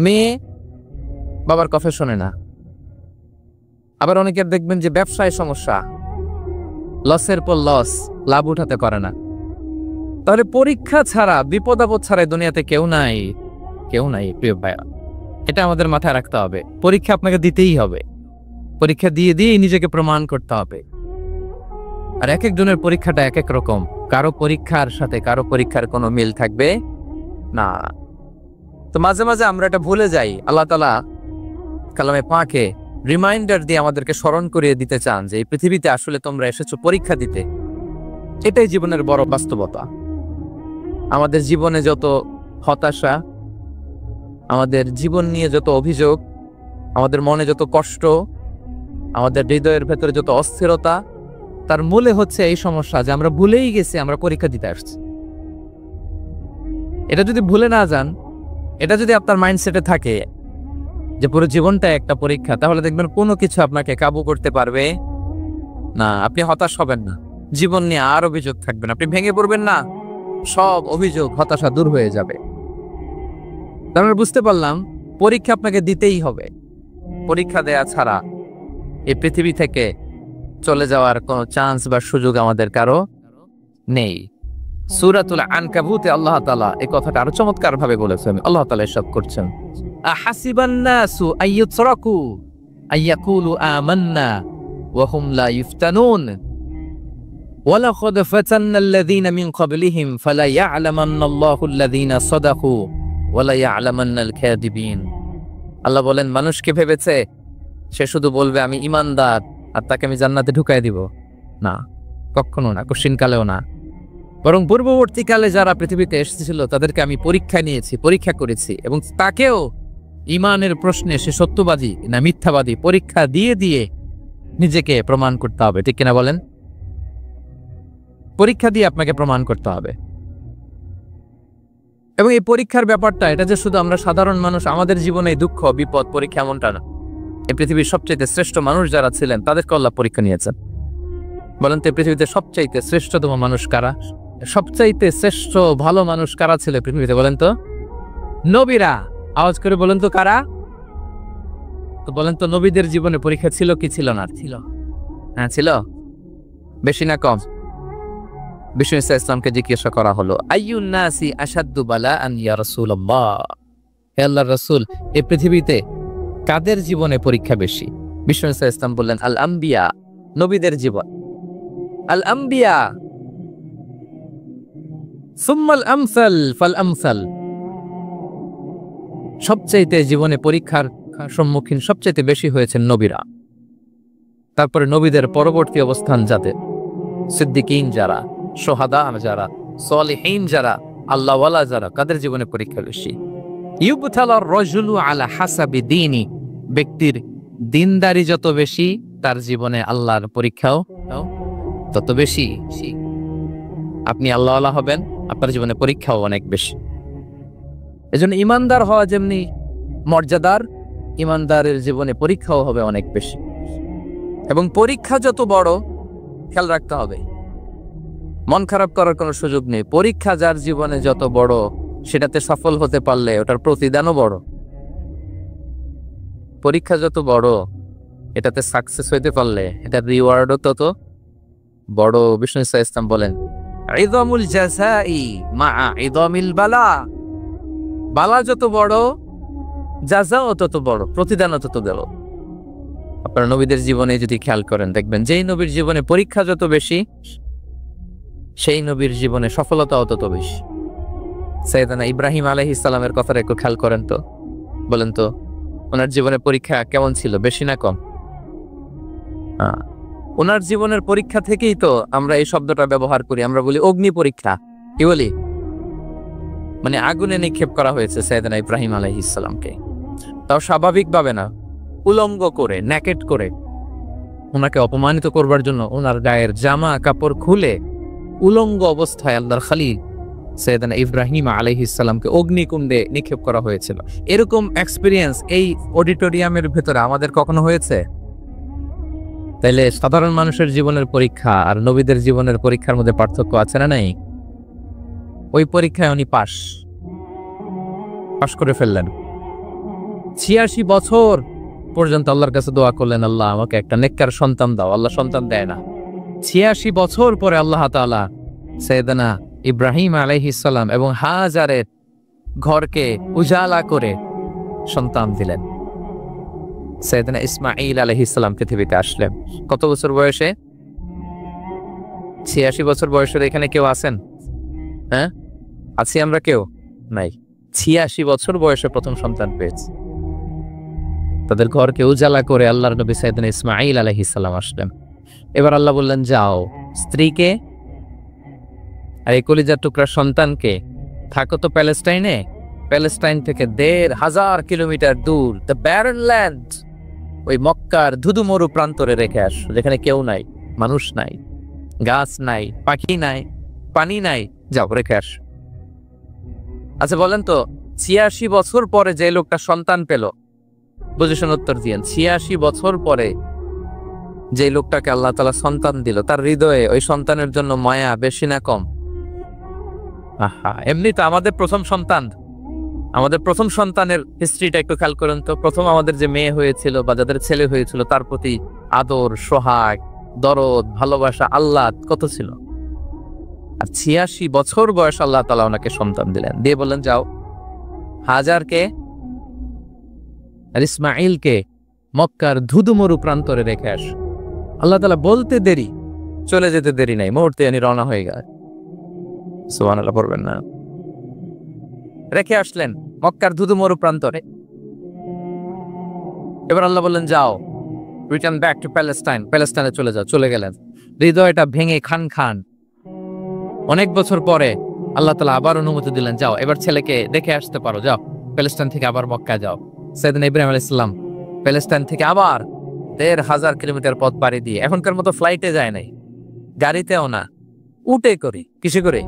মেয়ে বাবার কথা শোনে না। আবার অনেকের দেখবেন যে ব্যবসায় সমস্যা, লসের পর লস, লাভ উঠাতে পারে না। তাহলে পরীক্ষা ছাড়া, বিপদ আপদ ছাড়া দুনিয়াতে কেউ নাই, কেউ নাই প্রিয় ভাইয়া। এটা আমাদের মাথায় রাখতে হবে। পরীক্ষা আপনাকে দিতেই হবে, পরীক্ষা দিয়ে দিয়েই নিজেকে প্রমাণ করতে হবে। আর এক একজনের পরীক্ষাটা এক এক রকম, কারো পরীক্ষার সাথে কারো পরীক্ষার কোনো মিল থাকবে না। তো মাঝে মাঝে আমরা এটা ভুলে যাই। আল্লাহ তাআলা কালামে পাকে রিমাইন্ডার দিয়ে আমাদেরকে স্মরণ করিয়ে দিতে চান যে এই পৃথিবীতে আসলে তোমরা এসেছো পরীক্ষা দিতে। এটাই জীবনের বড় বাস্তবতা। আমাদের জীবনে যত হতাশা, আমাদের জীবন নিয়ে যত অভিযোগ, আমাদের মনে যত কষ্ট, আমাদের হৃদয়ের ভেতরে যত অস্থিরতা, তার মূলে হচ্ছে এই সমস্যা যে আমরা ভুলেই গেছি আমরা পরীক্ষা দিতে আসছি। এটা যদি ভুলে না যান, এটা যদি আপনার মাইন্ডসেটে থাকে যে পুরো জীবনটা একটা পরীক্ষা, তাহলে দেখবেন কোনো কিছু আপনাকে কাবু করতে পারবে না। আপনি হতাশ হবেন না, জীবন নিয়ে আর অভিযোগ থাকবেন, আপনি ভেঙে পড়বেন না, সব অভিযোগ হতাশা দূর হয়ে যাবে। তারপরে বুঝতে পারলাম পরীক্ষা আপনাকে দিতেই হবে। পরীক্ষা দেয়া ছাড়া এই পৃথিবী থেকে চলে যাওয়ার কোনো চান্স বা সুযোগ আমাদের কারো নেই। সূরাতুল আনকাবুতে আল্লাহ তাআলা এই কথাটা আরো চমৎকার ভাবে বলেছেন। আল্লাহ তাআলা এসব করছেন, আহাসিবান নাসু আইয়ুতরাকু আইয়াকুলু আমান্না ওয়া হুম লা ইফতানুন ওয়ালাকাদ ফাতান্নাল্লাযীনা মিন ক্বাবলিহিম ফালা ইয়া'লামান্নাল্লাহু আল্লাযীনা সাদাকু ওয়ালা ইয়া'লামান্নাল কাযিবিন। আল্লাহ বলেন, মানুষকে ভেবেছে সে শুধু বলবে আমি ঈমানদার আর তাকে আমি জান্নাতে ঢুকাই দিব? না, কখনো না, কশিনকালেও না। বরং পূর্ববর্তীকালে যারা পৃথিবীতে এসেছিল তাদেরকে আমি পরীক্ষা নিয়েছি, পরীক্ষা করেছি, এবং তাকেও ঈমানের প্রশ্নে সে সত্যবাদী না মিথ্যাবাদী পরীক্ষা দিয়ে দিয়ে নিজেকে প্রমাণ করতে হবে। ঠিক কিনা বলেন? পরীক্ষা দিয়ে আপনাকে প্রমাণ করতে হবে। এবং এই পরীক্ষার ব্যাপারটা, এটা যে শুধু আমরা সাধারণ মানুষ আমাদের জীবনে দুঃখ বিপদ পরীক্ষা এমনটা না। এই পৃথিবীর সবচেয়ে শ্রেষ্ঠ মানুষ যারা ছিলেন তাদেরকে আল্লাহ পরীক্ষা নিয়েছেন। বলেন তো পৃথিবীতে সবচাইতে শ্রেষ্ঠতম মানুষ কারা? সবচাইতে শ্রেষ্ঠ ভালো মানুষ কারা ছিল পৃথিবীতে? বলেন তো নবীরা। আওয়াজ করে বলেন তো কারা? তো বলেন তো নবীদের জীবনে পরীক্ষা ছিল কি ছিল না? ছিল। হ্যাঁ ছিল। বেশি না কম? বিষ্ণু ইসলামকে জিজ্ঞাসা করা হলো, আইয়ুন নাসি আশাদ্দু বালাআন ইয়া রাসূলুল্লাহ, হে আল্লাহর রাসূল, এই পৃথিবীতে কাদের জীবনে পরীক্ষা বেশি? বিষ্ণু ইসলাম বললেন, আল আম্বিয়া, নবীদের জীবন। আল আম্বিয়া সুম্মাল আমসাল ফাল আমসাল, সবচাইতে জীবনে পরীক্ষার সম্মুখীন সবচাইতে বেশি হয়েছেন নবীরা। তারপরে নবীদের পরবর্তী অবস্থান যাদের, সিদ্দিকিন যারা, সোহাদা যারা, সালিহিন যারা, আল্লাহওয়ালা যারা, কাদের জীবনে পরীক্ষা বেশি? ইউবতালার রাজুলু আলা হাসাবি দীনি, ব্যক্তির দিনদারি যত বেশি তার জীবনে আল্লাহর পরীক্ষাও তত বেশি। আপনি আল্লাহওয়ালা হবেন, আপনার জীবনে পরীক্ষাও অনেক বেশি। এজন্য ইমানদার হওয়া যেমনি মর্যাদার, ইমানদারের জীবনে পরীক্ষাও হবে অনেক বেশি। এবং পরীক্ষা যত বড়, খেয়াল রাখতে হবে, মন খারাপ করার কোনো সুযোগ নেই। পরীক্ষা যার জীবনে যত বড়, সেটাতে সফল হতে পারলে ওটার প্রতিদানও বড়। পরীক্ষা যত বড়, এটাতে সাকসেস হইতে পারলে এটার রিওয়ার্ডও তত বড়। বিষ্ণু ইসলাম বলেন, ইযমুল জাযাই মাআ ইযমিল বালা, বালা যত বড় জাযাও তত বড়, প্রতিদানও তত বড়। আপনারা নবীদের জীবনে যদি খেয়াল করেন, দেখবেন যেই নবীর জীবনে পরীক্ষা যত বেশি, সেই নবীর জীবনে সফলতাও তত বেশি। সাইয়েদনা ইব্রাহিম আলাইহিস সালামের কথাটা একটু খেয়াল করেন তো, বলেন তো ওনার জীবনে পরীক্ষা কেমন ছিল, বেশি না কম? ওনার জীবনের পরীক্ষা থেকেই তো আমরা এই শব্দটা ব্যবহার করি, আমরা বলি অগ্নি পরীক্ষা। কি বলি? মানে আগুনে নিক্ষেপ করা হয়েছে সাইয়েদনা ইব্রাহিম আলাইহিস সালামকে, তাও স্বাভাবিকভাবে না, উলঙ্গ করে, ন্যাকেট করে, ওনাকে অপমানিত করবার জন্য ওনার গায়ের জামা কাপড় খুলে উলঙ্গ অবস্থায় আল্লাহর খলিল সাইয়েদনা ইব্রাহিম আলাইহিস সালামকে অগ্নিকুণ্ডে নিক্ষেপ করা হয়েছিল। এরকম এক্সপেরিয়েন্স এই অডিটোরিয়ামের ভেতরে আমাদের কখনো হয়েছে? তাইলে সাধারণ মানুষের জীবনের পরীক্ষা আর নবীদের জীবনের পরীক্ষার মধ্যে পার্থক্য আছে না নাই? ওই পরীক্ষায় উনি পাশ করে ফেললেন। ৮৬ বছর পর্যন্ত আল্লাহর কাছে দোয়া করলেন, আল্লাহ আমাকে একটা নেককার সন্তান দাও। আল্লাহ সন্তান দেয় না। ৮৬ বছর পরে আল্লাহ তাআলা সাইয়েদনা ইব্রাহিম আলাইহিস সালাম এবং হাজারের ঘরকে উজালা করে সন্তান দিলেন। সাইয়েদনা ইসমাঈল আলাইহিস সালাম পৃথিবীতে আসলেন কত বছর বয়সে? ৮৬ বছর বয়সের এখানে কেউ আছেন? হ্যাঁ, আছি আমরা? কেউ নাই। ৮৬ বছর বয়সে প্রথম সন্তান পেয়েছে। তাদের ঘরকে উজালা করে আল্লাহর নবী সাইয়েদনা ইসমাঈল আলাইহিস সালাম আসলেন। এবার আল্লাহ বললেন, যাও স্ত্রীকে আর এই কলিজার টুকরা সন্তানকে, থাকো তো প্যালেস্টাইনে, প্যালেস্টাইন থেকে ১৫০০ কিলোমিটার দূর, দ্য ব্যারন ল্যান্ড, ওই মক্কার ধুধুমরু প্রান্তরে রেখে আস, যেখানে কেউ নাই, মানুষ নাই, গাছ নাই, পাখি নাই, পানি নাই, যাও রেখে আস। আচ্ছা বলেন তো, 86 বছর পরে যে লোকটা সন্তান পেল, বুঝেছেন? উত্তর দিয়েন। 86 বছর পরে যে লোকটাকে আল্লাহ তাআলা সন্তান দিল, তার হৃদয়ে ওই সন্তানের জন্য মায়া বেশি না কম? এমনি তো আমাদের প্রথম সন্তানের হিস্ট্রিটা একটু খেয়াল করেন তো। প্রথম আমাদের যে মেয়ে হয়েছিল বা যাদের ছেলে হয়েছিল, তার প্রতি আদর, সোহাগ, দরদ, ভালোবাসা, আল্লাহ কত ছিল। আর 86 বছর বয়স আল্লাহ তাআলা ওনাকে সন্তান দিলেন, দিয়ে বললেন যাও হাজারকে আর ইসমাইলকে মক্কার ধুধুমরু প্রান্তরে রেখে আস। আল্লাহ তাআলা বলতে দেরি, চলে যেতে দেরি নাই, মুহূর্তে উনি রওনা হয়ে গেলেন। সুবহানাল্লাহ পড়বেন না? রেখে আসলেন মক্কার ধুধুমরু প্রান্তরে। এবার আল্লাহ বললেন যাও, রিটার্ন ব্যাক টু প্যালেস্টাইন, প্যালেস্টাইনে চলে যাও। চলে গেলেন, হৃদয়টা ভেঙে খান খান। অনেক বছর পরে আল্লাহ তাআলা আবার অনুমতি দিলেন, যাও এবার ছেলেকে দেখে আসতে পারো, যাও প্যালেস্টাইন থেকে আবার মক্কা যাও। সাইয়েদনা ইব্রাহিম আলাইহিস সালাম প্যালেস্টাইন থেকে আবার ১,৫০০ কিলোমিটার পথ পাড়ি দিয়ে, এখনকার মতো ফ্লাইটে যায় নাই, গাড়িতেও না, উটে করে, কিসে করে।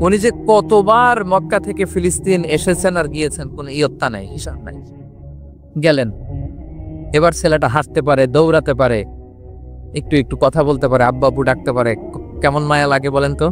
উনি যে কতবার মক্কা থেকে ফিলিস্তিন এসেছেন আর গিয়েছেন, কোনো ইয়ত্তা নাই, হিসাব নাই। গেলেন, এবার ছেলেটা হাঁটতে পারে, দৌড়াতে পারে, একটু একটু কথা বলতে পারে, আব্বা আব্বু ডাকতে পারে। কেমন মায়া লাগে বলেন তো।